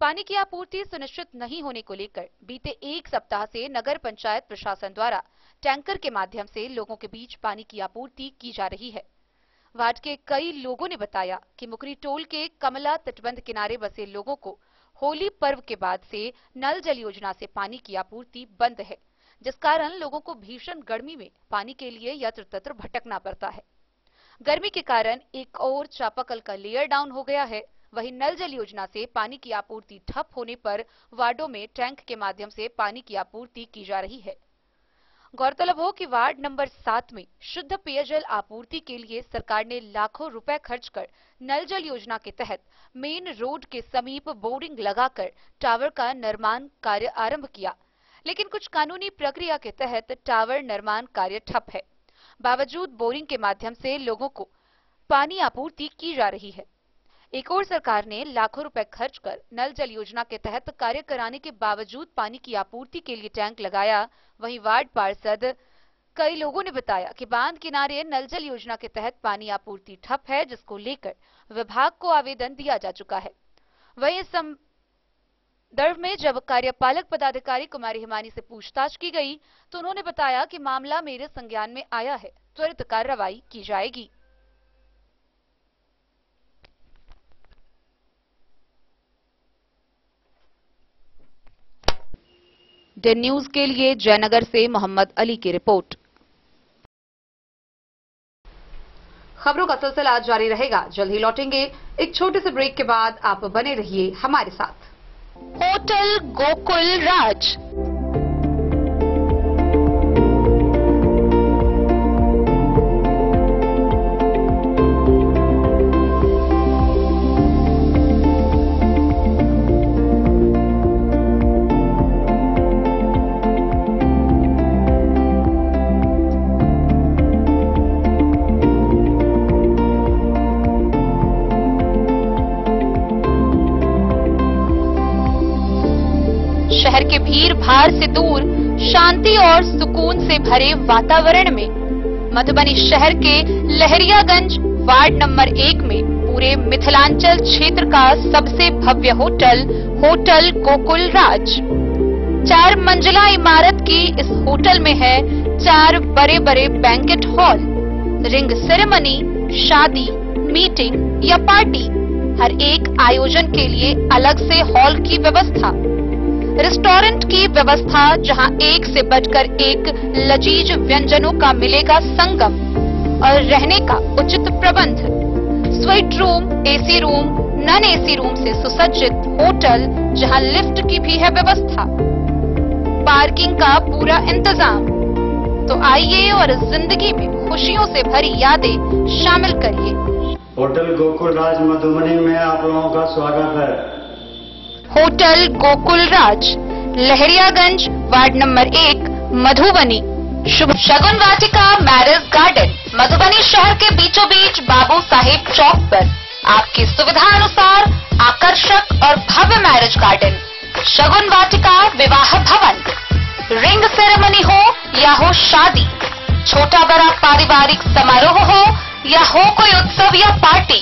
पानी की आपूर्ति सुनिश्चित नहीं होने को लेकर बीते 1 सप्ताह से नगर पंचायत प्रशासन द्वारा टैंकर के माध्यम से लोगों के बीच पानी की आपूर्ति की जा रही है। वार्ड के कई लोगों ने बताया कि मुकरी टोल के कमला तटबंध किनारे बसे लोगों को होली पर्व के बाद से नल जल योजना से पानी की आपूर्ति बंद है, जिस कारण लोगों को भीषण गर्मी में पानी के लिए यत्र तत्र भटकना पड़ता है। गर्मी के कारण एक और चापाकल का लेयर डाउन हो गया है, वहीं नल जल योजना से पानी की आपूर्ति ठप होने पर वार्डों में टैंक के माध्यम से पानी की आपूर्ति की जा रही है। गौरतलब हो कि वार्ड नंबर 7 में शुद्ध पेयजल आपूर्ति के लिए सरकार ने लाखों रुपए खर्च कर नल जल योजना के तहत मेन रोड के समीप बोरिंग लगाकर टावर का निर्माण कार्य आरंभ किया, लेकिन कुछ कानूनी प्रक्रिया के तहत टावर निर्माण कार्य ठप है। बावजूद बोरिंग के माध्यम से लोगों को पानी आपूर्ति की जा रही है। एक और सरकार ने लाखों रुपए खर्च कर नल जल योजना के तहत कार्य कराने के बावजूद पानी की आपूर्ति के लिए टैंक लगाया। वहीं वार्ड पार्षद कई लोगों ने बताया कि बांध किनारे नल जल योजना के तहत पानी आपूर्ति ठप है, जिसको लेकर विभाग को आवेदन दिया जा चुका है। वहीं इस संदर्भ में जब कार्यपालक पदाधिकारी कुमारी हिमानी से पूछताछ की गई तो उन्होंने बताया कि मामला मेरे संज्ञान में आया है, त्वरित कार्रवाई की जाएगी। डे न्यूज के लिए जयनगर से मोहम्मद अली की रिपोर्ट। खबरों का सिलसिला जारी रहेगा, जल्द ही लौटेंगे एक छोटे से ब्रेक के बाद। आप बने रहिए हमारे साथ। होटल गोकुल राज शहर के भीड़ भाड़ से दूर शांति और सुकून से भरे वातावरण में मधुबनी शहर के लहरियागंज वार्ड नंबर 1 में पूरे मिथिलांचल क्षेत्र का सबसे भव्य होटल होटल गोकुल राज 4 मंजिला इमारत की इस होटल में है 4 बड़े बड़े बैंकेट हॉल, रिंग सेरेमनी, शादी, मीटिंग या पार्टी, हर एक आयोजन के लिए अलग से हॉल की व्यवस्था, रेस्टोरेंट की व्यवस्था जहां एक से बढ़कर एक लजीज व्यंजनों का मिलेगा संगम और रहने का उचित प्रबंध, suite room, AC room, non AC room से सुसज्जित होटल जहां लिफ्ट की भी है व्यवस्था, पार्किंग का पूरा इंतजाम। तो आइए और इस जिंदगी में खुशियों से भरी यादें शामिल करिए। होटल गोकुल राज मधुबनी में आप लोगों का स्वागत है। होटल गोकुल राज, लहरियागंज, वार्ड नंबर 1, मधुबनी। शुभ शगुन वाटिका मैरिज गार्डन, मधुबनी शहर के बीचों बीच बाबू साहेब चौक पर आपकी सुविधा अनुसार आकर्षक और भव्य मैरिज गार्डन। शगुन वाटिका विवाह भवन, रिंग सेरेमनी हो या हो शादी, छोटा बड़ा पारिवारिक समारोह हो या हो कोई उत्सव या पार्टी,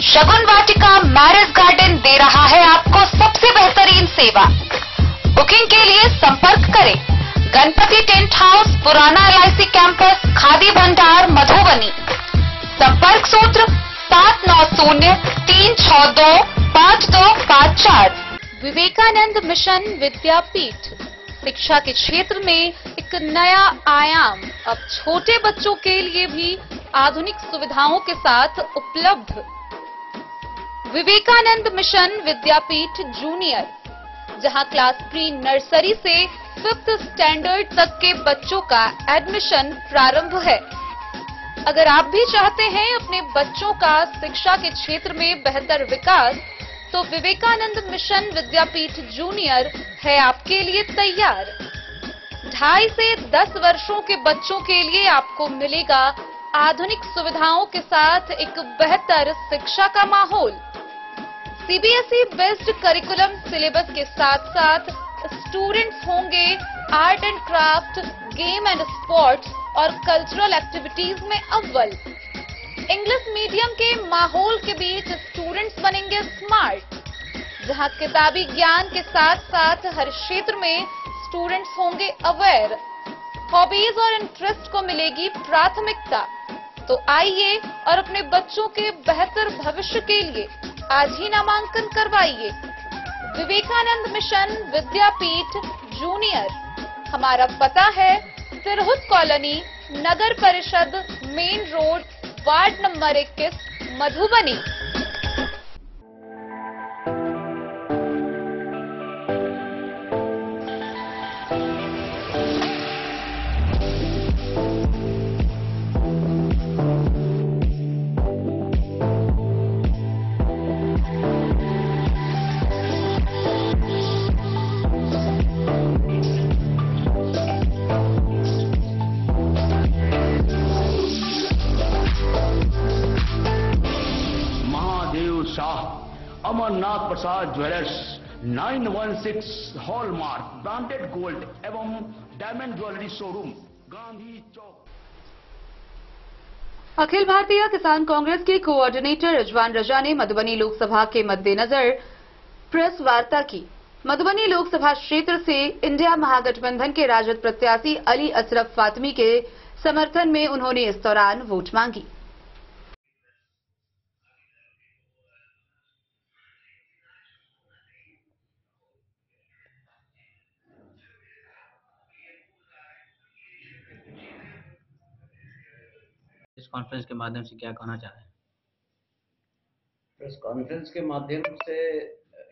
शगुन वाटिका मैरिज गार्डन दे रहा है आपको सबसे बेहतरीन सेवा। बुकिंग के लिए संपर्क करें गणपति टेंट हाउस, पुराना LIC कैंपस, खादी भंडार, मधुबनी। संपर्क सूत्र 7903625254। विवेकानंद मिशन विद्यापीठ, शिक्षा के क्षेत्र में एक नया आयाम, अब छोटे बच्चों के लिए भी आधुनिक सुविधाओं के साथ उपलब्ध। विवेकानंद मिशन विद्यापीठ जूनियर, जहां क्लास प्री नर्सरी से 5th स्टैंडर्ड तक के बच्चों का एडमिशन प्रारंभ है। अगर आप भी चाहते हैं अपने बच्चों का शिक्षा के क्षेत्र में बेहतर विकास, तो विवेकानंद मिशन विद्यापीठ जूनियर है आपके लिए तैयार। 2.5 से 10 वर्षों के बच्चों के लिए आपको मिलेगा आधुनिक सुविधाओं के साथ एक बेहतर शिक्षा का माहौल। CBSE बेस्ड करिकुलम सिलेबस के साथ साथ स्टूडेंट्स होंगे art and craft, game and sports और कल्चरल एक्टिविटीज में अव्वल। इंग्लिश मीडियम के माहौल के बीच स्टूडेंट्स बनेंगे स्मार्ट, जहां किताबी ज्ञान के साथ साथ हर क्षेत्र में स्टूडेंट्स होंगे अवेयर। हॉबीज और इंटरेस्ट को मिलेगी प्राथमिकता। तो आइए और अपने बच्चों के बेहतर भविष्य के लिए आज ही नामांकन करवाइए। विवेकानंद मिशन विद्यापीठ जूनियर, हमारा पता है तिरहुत कॉलोनी, नगर परिषद, main road, ward number 21, Madhubani. Amarnath Prasad jewellers, 916 hallmark branded gold एवं diamond jewellery showroom, Gandhi Chowk. Akhil Bharatiya Kisan Congress के कोऑर्डिनेटर रिजवान रजा ने मधुबनी लोकसभा के मद्देनजर प्रेस वार्ता की। मधुबनी लोकसभा क्षेत्र से इंडिया महागठबंधन के राजद प्रत्याशी अली असरफ फातमी के समर्थन में उन्होंने इस दौरान वोट मांगी। प्रेस कॉन्फ्रेंस के माध्यम से क्या कहना चाह रहे हैं? प्रेस कॉन्फ्रेंस के माध्यम से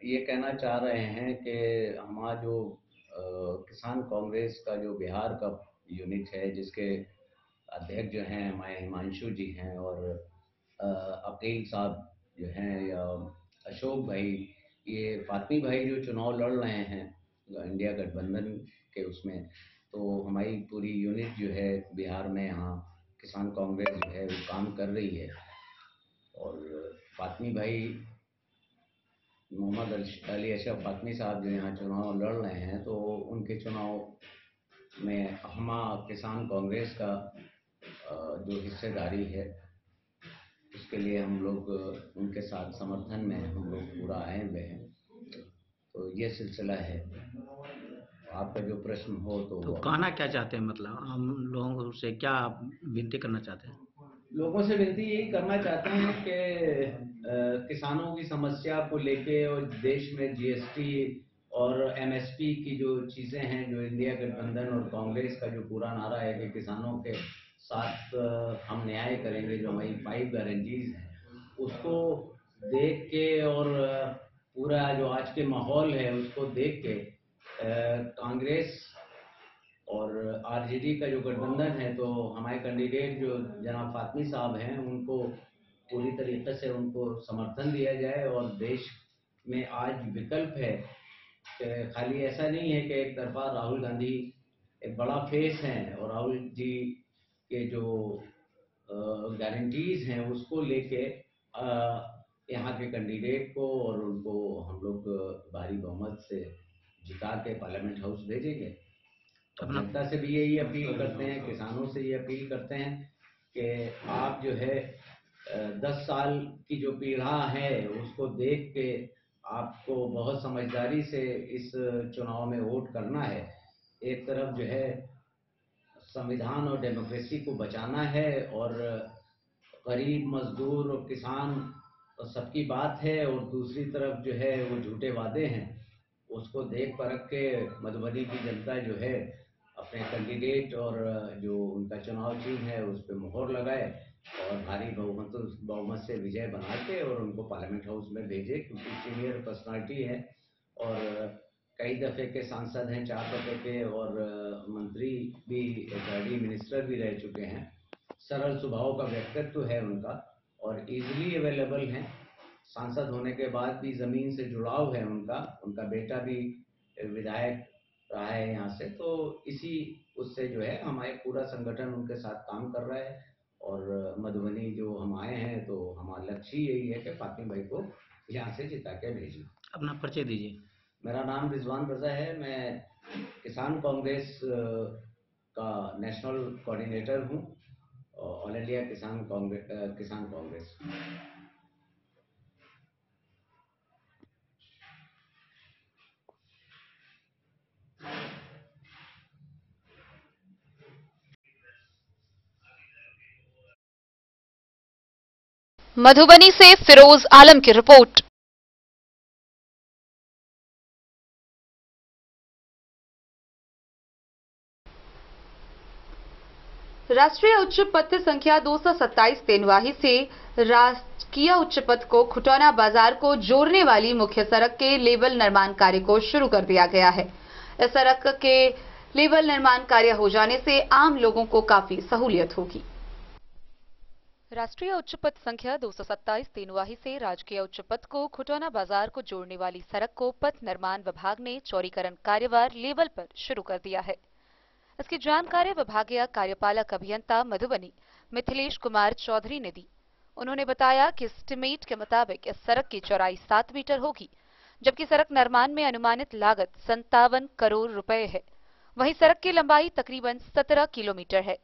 ये कहना चाह रहे हैं कि हमारा जो किसान कांग्रेस का जो बिहार का यूनिट है, जिसके अध्यक्ष जो हैं हमारे हिमांशु जी हैं और अकील साहब जो हैं या अशोक भाई, ये फातमी भाई जो चुनाव लड़ रहे हैं इंडिया गठबंधन के उसमें, तो हमारी पूरी यूनिट जो है बिहार में यहाँ किसान कांग्रेस जो है वो काम कर रही है। और फातमी भाई मोहम्मद अली अशरफ फातमी साहब जो यहाँ चुनाव लड़ रहे हैं, तो उनके चुनाव में हमारा किसान कांग्रेस का जो हिस्सेदारी है उसके लिए हम लोग उनके साथ समर्थन में हम लोग पूरा आए हुए हैं। तो ये सिलसिला है। आपका जो प्रश्न हो तो कहना क्या चाहते हैं, मतलब हम लोगों से क्या विनती करना चाहते हैं? लोगों से विनती यही करना चाहते हैं कि किसानों की समस्या को लेके और देश में जीएसटी और एमएसपी की जो चीज़ें हैं, जो इंडिया गठबंधन और कांग्रेस का जो पूरा नारा है कि किसानों के साथ हम न्याय करेंगे, जो हमारी 5 गारंटीज हैं, उसको देख के और पूरा जो आज के माहौल है उसको देख के कांग्रेस और आरजेडी का जो गठबंधन है, तो हमारे कैंडिडेट जो जनाब फातमी साहब हैं उनको पूरी तरीके से उनको समर्थन दिया जाए। और देश में आज विकल्प है कि खाली ऐसा नहीं है कि एक तरफा राहुल गांधी एक बड़ा फेस हैं और राहुल जी के जो गारंटीज हैं उसको लेके यहाँ के कैंडिडेट को और उनको हम लोग भारी बहुमत से जिता के पार्लियामेंट हाउस भेजेंगे। जनता से भी यही अपील करते हैं, किसानों से ये अपील करते हैं कि आप जो है 10 साल की जो पीढ़ा है उसको देख के आपको बहुत समझदारी से इस चुनाव में वोट करना है। एक तरफ जो है संविधान और डेमोक्रेसी को बचाना है और गरीब मजदूर और किसान सबकी बात है, और दूसरी तरफ जो है वो झूठे वादे हैं, उसको देख परख के मधुबनी की जनता जो है अपने कैंडिडेट और जो उनका चुनाव चिन्ह है उस पर मुहर लगाए और भारी बहुमत से विजय बना के और उनको पार्लियामेंट हाउस में भेजे, क्योंकि सीनियर पर्सनालिटी है और कई दफ़े के सांसद हैं, 4 दफ़े के, और मंत्री भी, एचआरडी मिनिस्टर भी रह चुके हैं। सरल स्वभाव का व्यक्तित्व है उनका और इजीली अवेलेबल हैं। सांसद होने के बाद भी ज़मीन से जुड़ाव है उनका बेटा भी विधायक रहा है यहाँ से, तो इसी उससे जो है हमारे पूरा संगठन उनके साथ काम कर रहा है। और मधुबनी जो हम आए हैं तो हमारा लक्ष्य यही है कि फातिम भाई को यहाँ से जिता के भेजें। अपना परिचय दीजिए। मेरा नाम रिजवान रजा है, मैं किसान कांग्रेस का नेशनल कोऑर्डिनेटर हूँ, ऑल इंडिया किसान कांग्रेस। मधुबनी से फिरोज आलम की रिपोर्ट। राष्ट्रीय उच्च पथ संख्या 227 तेनवाही से राजकीय उच्च पथ को खुटौना बाजार को जोड़ने वाली मुख्य सड़क के लेवल निर्माण कार्य को शुरू कर दिया गया है। इस सड़क के लेवल निर्माण कार्य हो जाने से आम लोगों को काफी सहूलियत होगी। राष्ट्रीय उच्च पथ संख्या 227 तेनवाही से राजकीय उच्च पथ को खुटौना बाजार को जोड़ने वाली सड़क को पथ निर्माण विभाग ने चौड़ीकरण कार्यवार लेवल पर शुरू कर दिया है। इसकी जानकारी विभागीय कार्यपालक अभियंता मधुबनी मिथिलेश कुमार चौधरी ने दी। उन्होंने बताया कि एस्टिमेट के मुताबिक इस सड़क की चौड़ाई 7 मीटर होगी, जबकि सड़क निर्माण में अनुमानित लागत 57 करोड़ रुपए है। वहीं सड़क की लंबाई तकरीबन 17 किलोमीटर है।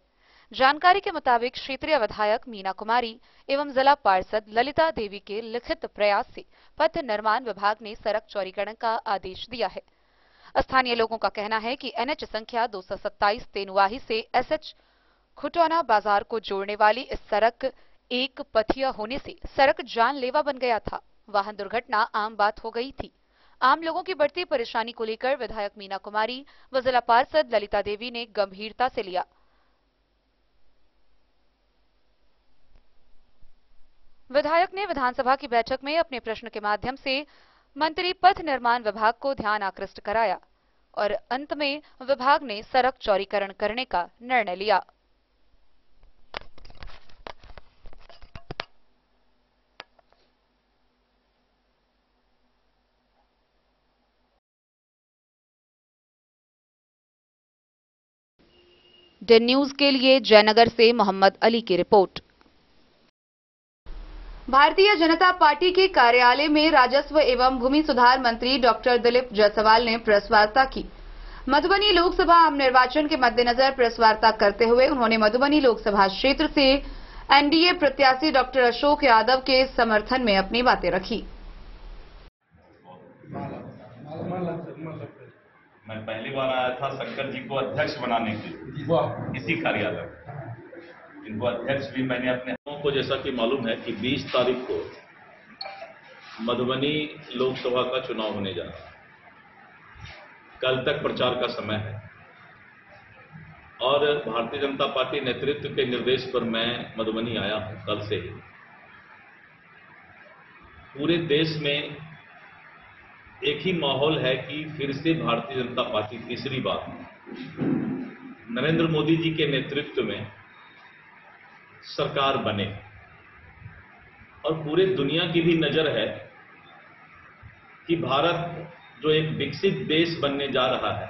जानकारी के मुताबिक क्षेत्रीय विधायक मीना कुमारी एवं जिला पार्षद ललिता देवी के लिखित प्रयास से पथ निर्माण विभाग ने सड़क चौड़ीकरण का आदेश दिया है। स्थानीय लोगों का कहना है कि एनएच संख्या 227 तेनवाही से एसएच खुटौना बाजार को जोड़ने वाली इस सड़क एक पथिया होने से सड़क जानलेवा बन गया था। वाहन दुर्घटना आम बात हो गई थी। आम लोगों की बढ़ती परेशानी को लेकर विधायक मीना कुमारी व जिला पार्षद ललिता देवी ने गंभीरता से लिया। विधायक ने विधानसभा की बैठक में अपने प्रश्न के माध्यम से मंत्री पथ निर्माण विभाग को ध्यान आकृष्ट कराया और अंत में विभाग ने सड़क चौड़ीकरण करने का निर्णय लिया। डे न्यूज के लिए जयनगर से मोहम्मद अली की रिपोर्ट। भारतीय जनता पार्टी के कार्यालय में राजस्व एवं भूमि सुधार मंत्री डॉक्टर दिलीप जायसवाल ने प्रेस वार्ता की। मधुबनी लोकसभा आम निर्वाचन के मद्देनजर प्रेस वार्ता करते हुए उन्होंने मधुबनी लोकसभा क्षेत्र से एनडीए प्रत्याशी डॉक्टर अशोक यादव के समर्थन में अपनी बातें रखी। मैं पहली बार आया था शंकर जी को अध्यक्ष बनाने के लिए इसी कार्यालय। इनको अध्यक्ष भी मैंने अपने आपको जैसा कि मालूम है कि 20 तारीख को मधुबनी लोकसभा का चुनाव होने जा रहा है। कल तक प्रचार का समय है और भारतीय जनता पार्टी नेतृत्व के निर्देश पर मैं मधुबनी आया हूं कल से ही। पूरे देश में एक ही माहौल है कि फिर से भारतीय जनता पार्टी तीसरी बार नरेंद्र मोदी जी के नेतृत्व में सरकार बने और पूरे दुनिया की भी नजर है कि भारत जो एक विकसित देश बनने जा रहा है,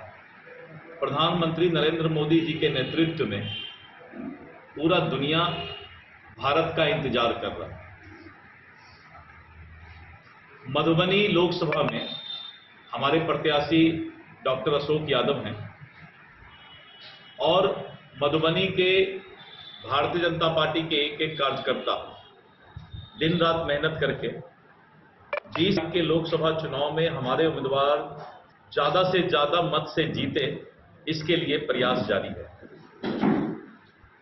प्रधानमंत्री नरेंद्र मोदी जी के नेतृत्व में पूरा दुनिया भारत का इंतजार कर रहा है। मधुबनी लोकसभा में हमारे प्रत्याशी डॉक्टर अशोक यादव हैं और मधुबनी के भारतीय जनता पार्टी के एक एक कार्यकर्ता दिन रात मेहनत करके 20 के लोकसभा चुनाव में हमारे उम्मीदवार ज्यादा से ज्यादा मत से जीते, इसके लिए प्रयास जारी है।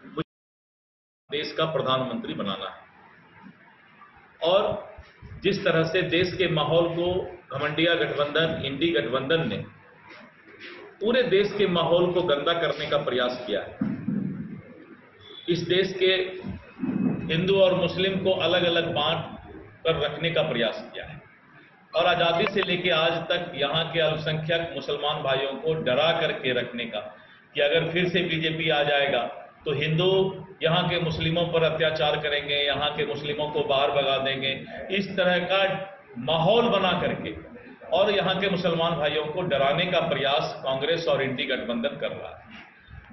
मुझे देश का प्रधानमंत्री बनाना है और जिस तरह से देश के माहौल को घमंडिया गठबंधन, इंडी गठबंधन ने पूरे देश के माहौल को गंदा करने का प्रयास किया है, इस देश के हिंदू और मुस्लिम को अलग अलग बांट कर रखने का प्रयास किया है और आजादी से लेकर आज तक यहाँ के अल्पसंख्यक मुसलमान भाइयों को डरा करके रखने का कि अगर फिर से बीजेपी आ जाएगा तो हिंदू यहाँ के मुस्लिमों पर अत्याचार करेंगे, यहाँ के मुस्लिमों को बाहर भगा देंगे, इस तरह का माहौल बना करके और यहाँ के मुसलमान भाइयों को डराने का प्रयास कांग्रेस और इंडी गठबंधन कर रहा है।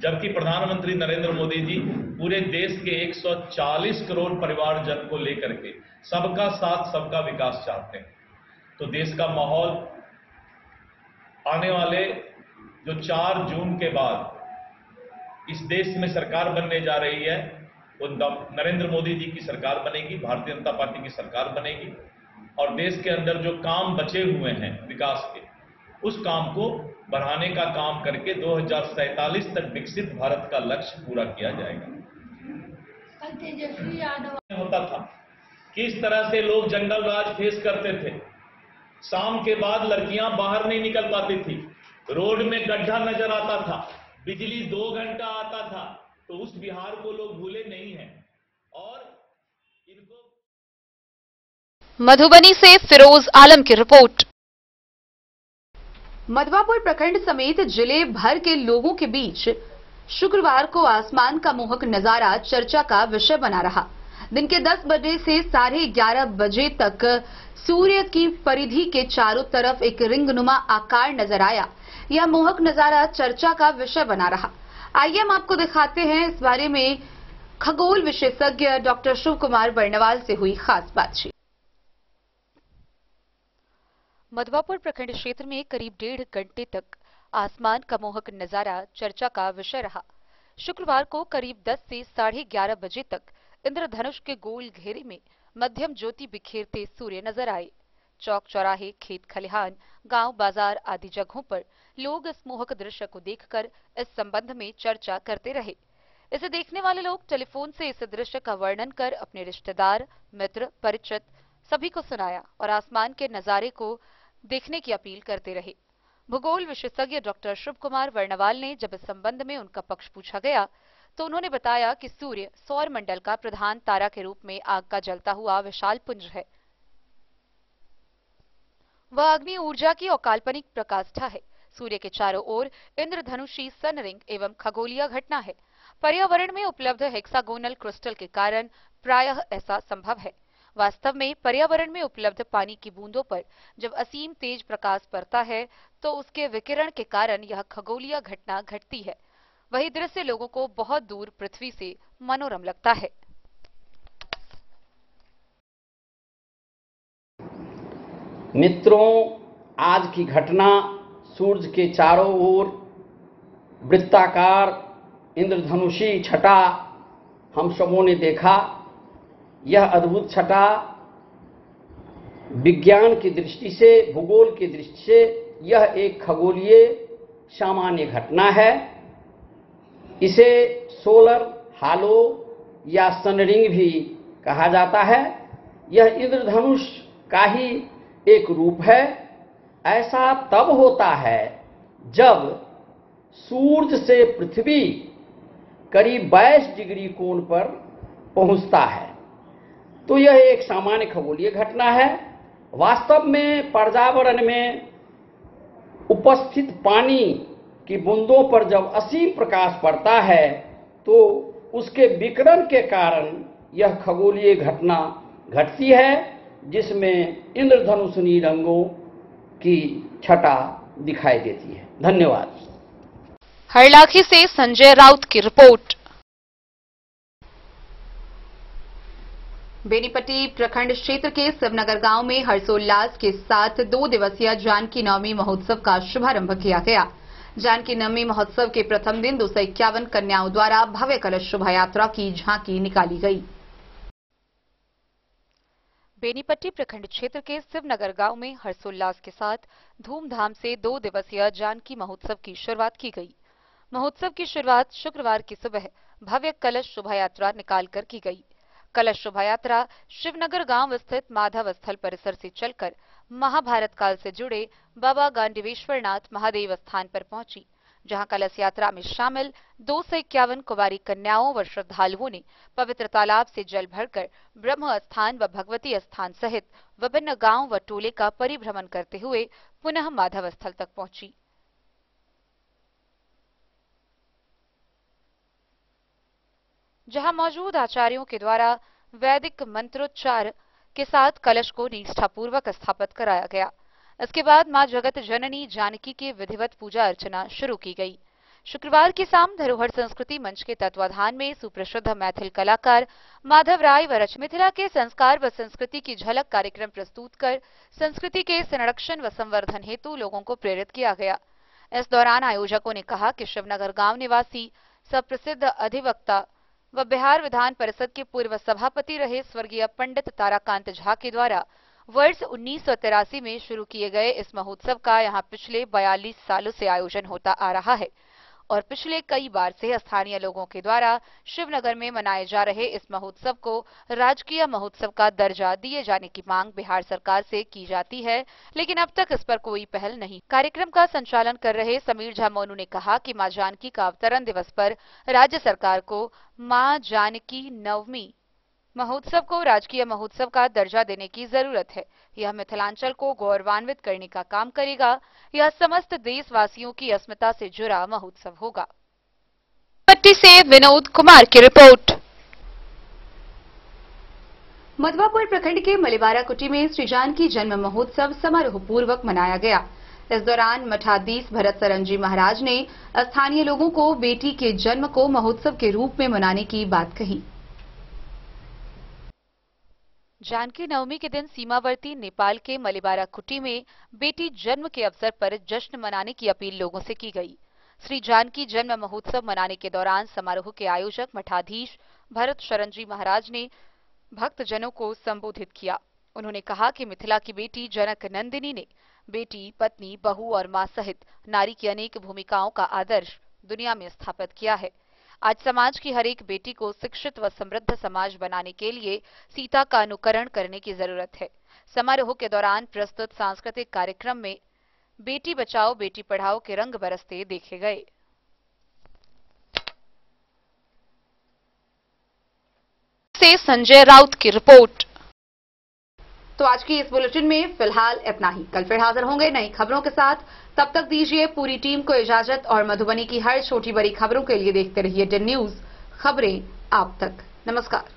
जबकि प्रधानमंत्री नरेंद्र मोदी जी पूरे देश के 140 करोड़ परिवारजन को लेकर के सबका साथ सबका विकास चाहते हैं। तो देश का माहौल आने वाले जो 4 जून के बाद इस देश में सरकार बनने जा रही है, वो नरेंद्र मोदी जी की सरकार बनेगी, भारतीय जनता पार्टी की सरकार बनेगी और देश के अंदर जो काम बचे हुए हैं विकास के, उस काम को बढ़ाने का काम करके 2047 तक विकसित भारत का लक्ष्य पूरा किया जाएगा। होता था किस तरह से लोग जंगल राज फेस करते थे, शाम के बाद लड़कियां बाहर नहीं निकल पाती थी, रोड में गड्ढा नजर आता था, बिजली 2 घंटा आता था, तो उस बिहार को लोग भूले नहीं हैं और इनको। मधुबनी से फिरोज आलम की रिपोर्ट। मधवापुर प्रखंड समेत जिले भर के लोगों के बीच शुक्रवार को आसमान का मोहक नजारा चर्चा का विषय बना रहा। दिन के 10 बजे से 11:30 बजे तक सूर्य की परिधि के चारों तरफ एक रिंगनुमा आकार नजर आया। यह मोहक नजारा चर्चा का विषय बना रहा। आइए हम आपको दिखाते हैं इस बारे में खगोल विशेषज्ञ डॉक्टर शिव कुमार बर्णवाल से हुई खास बातचीत। मधवापुर प्रखंड क्षेत्र में करीब 1.5 घंटे तक आसमान का मोहक नजारा चर्चा का विषय रहा। शुक्रवार को करीब 10 से 11:30 बजे तक इंद्रधनुष के गोल घेरे में मध्यम ज्योति बिखेरते सूर्य नजर आए। चौक चौराहे, खेत खलिहान, गांव बाजार आदि जगहों पर लोग इस मोहक दृश्य को देखकर इस संबंध में चर्चा करते रहे। इसे देखने वाले लोग टेलीफोन से इस दृश्य का वर्णन कर अपने रिश्तेदार, मित्र, परिचित सभी को सुनाया और आसमान के नजारे को देखने की अपील करते रहे। भूगोल विशेषज्ञ डॉक्टर शिव कुमार वर्णवाल ने जब इस संबंध में उनका पक्ष पूछा गया तो उन्होंने बताया कि सूर्य सौर मंडल का प्रधान तारा के रूप में आग का जलता हुआ विशाल पुंज है। वह अग्नि ऊर्जा की अकाल्पनिक प्रकाष्ठा है। सूर्य के चारों ओर इंद्रधनुषी सनरिंग एवं खगोलीय घटना है। पर्यावरण में उपलब्ध हेक्सागोनल क्रिस्टल के कारण प्रायः ऐसा संभव है। वास्तव में पर्यावरण में उपलब्ध पानी की बूंदों पर जब असीम तेज प्रकाश पड़ता है तो उसके विकिरण के कारण यह खगोलीय घटना घटती है। वही दृश्य लोगों को बहुत दूर पृथ्वी से मनोरम लगता है। मित्रों, आज की घटना सूरज के चारों ओर वृत्ताकार इंद्रधनुषी छटा हम सबों ने देखा। यह अद्भुत छटा विज्ञान की दृष्टि से, भूगोल की दृष्टि से यह एक खगोलीय सामान्य घटना है। इसे सोलर हालो या सनरिंग भी कहा जाता है। यह इंद्रधनुष का ही एक रूप है। ऐसा तब होता है जब सूर्य से पृथ्वी करीब 22 डिग्री कोण पर पहुंचता है। तो यह एक सामान्य खगोलीय घटना है। वास्तव में पर्यावरण में उपस्थित पानी की बूंदों पर जब असीम प्रकाश पड़ता है तो उसके विकिरण के कारण यह खगोलीय घटना घटती है, जिसमें इंद्रधनुषी रंगों की छटा दिखाई देती है। धन्यवाद। हरलाखी से संजय राउत की रिपोर्ट। बेनीपट्टी प्रखंड क्षेत्र के शिवनगर गांव में हर्षोल्लास के साथ 2 दिवसीय जानकी नवमी महोत्सव का शुभारंभ किया गया। जानकी नवमी महोत्सव के प्रथम दिन 251 कन्याओं द्वारा भव्य कलश शोभा यात्रा की झांकी निकाली गई। बेनीपट्टी प्रखंड क्षेत्र के शिवनगर गांव में हर्षोल्लास के साथ धूमधाम से 2 दिवसीय जानकी महोत्सव की शुरुआत की गई। महोत्सव की शुरुआत शुक्रवार की सुबह भव्य कलश शोभा यात्रा निकालकर की गई। कलश शोभा यात्रा शिवनगर गांव स्थित माधव स्थल परिसर से चलकर महाभारत काल से जुड़े बाबा गांडीवेश्वरनाथ महादेव स्थान पर पहुंची, जहां कलश यात्रा में शामिल 251 कुंवारी कन्याओं व श्रद्धालुओं ने पवित्र तालाब से जल भरकर ब्रह्म स्थान व भगवती स्थान सहित विभिन्न गांव व टोले का परिभ्रमण करते हुए पुनः माधव स्थल तक पहुंची। जहां मौजूद आचार्यों के द्वारा वैदिक मंत्रोच्चार के साथ कलश को निष्ठापूर्वक स्थापित कराया गया। इसके बाद मां जगत जननी जानकी की विधिवत पूजा अर्चना शुरू की गई। शुक्रवार की शाम धरोहर संस्कृति मंच के तत्वाधान में सुप्रसिद्ध मैथिल कलाकार माधव राय व मिथिला के संस्कार व संस्कृति की झलक कार्यक्रम प्रस्तुत कर संस्कृति के संरक्षण व संवर्धन हेतु लोगों को प्रेरित किया गया। इस दौरान आयोजकों ने कहा कि शिवनगर गांव निवासी सुप्रसिद्ध अधिवक्ता व बिहार विधान परिषद के पूर्व सभापति रहे स्वर्गीय पंडित ताराकांत झा के द्वारा वर्ष 1983 में शुरू किए गए इस महोत्सव का यहां पिछले 42 सालों से आयोजन होता आ रहा है और पिछले कई बार से स्थानीय लोगों के द्वारा शिवनगर में मनाए जा रहे इस महोत्सव को राजकीय महोत्सव का दर्जा दिए जाने की मांग बिहार सरकार से की जाती है, लेकिन अब तक इस पर कोई पहल नहीं। कार्यक्रम का संचालन कर रहे समीर झा मोनू ने कहा कि मां जानकी का अवतरण दिवस पर राज्य सरकार को मां जानकी नवमी महोत्सव को राजकीय महोत्सव का दर्जा देने की जरूरत है। यह मिथिलांचल को गौरवान्वित करने का काम करेगा। यह समस्त देशवासियों की अस्मिता से जुड़ा महोत्सव होगा। पट्टी से विनोद कुमार की रिपोर्ट। मधवापुर प्रखंड के मलिवारा कुटी में श्री जानकी जन्म महोत्सव समारोह पूर्वक मनाया गया। इस दौरान मठाधीश भरत सरनजी महाराज ने स्थानीय लोगों को बेटी के जन्म को महोत्सव के रूप में मनाने की बात कही। जानकी नवमी के दिन सीमावर्ती नेपाल के मलिबारा कुटी में बेटी जन्म के अवसर पर जश्न मनाने की अपील लोगों से की गई। श्री जानकी जन्म महोत्सव मनाने के दौरान समारोह के आयोजक मठाधीश भरत शरणजी महाराज ने भक्तजनों को संबोधित किया। उन्होंने कहा कि मिथिला की बेटी जनक नंदिनी ने बेटी, पत्नी, बहू और मां सहित नारी की अनेक भूमिकाओं का आदर्श दुनिया में स्थापित किया है। आज समाज की हर एक बेटी को शिक्षित व समृद्ध समाज बनाने के लिए सीता का अनुकरण करने की जरूरत है। समारोह के दौरान प्रस्तुत सांस्कृतिक कार्यक्रम में बेटी बचाओ बेटी पढ़ाओ के रंग बरसते देखे गए। से संजय राउत की रिपोर्ट। तो आज की इस बुलेटिन में फिलहाल इतना ही। कल फिर हाजिर होंगे नई खबरों के साथ। तब तक दीजिए पूरी टीम को इजाजत और मधुबनी की हर छोटी बड़ी खबरों के लिए देखते रहिए DEN न्यूज, खबरें आप तक। नमस्कार।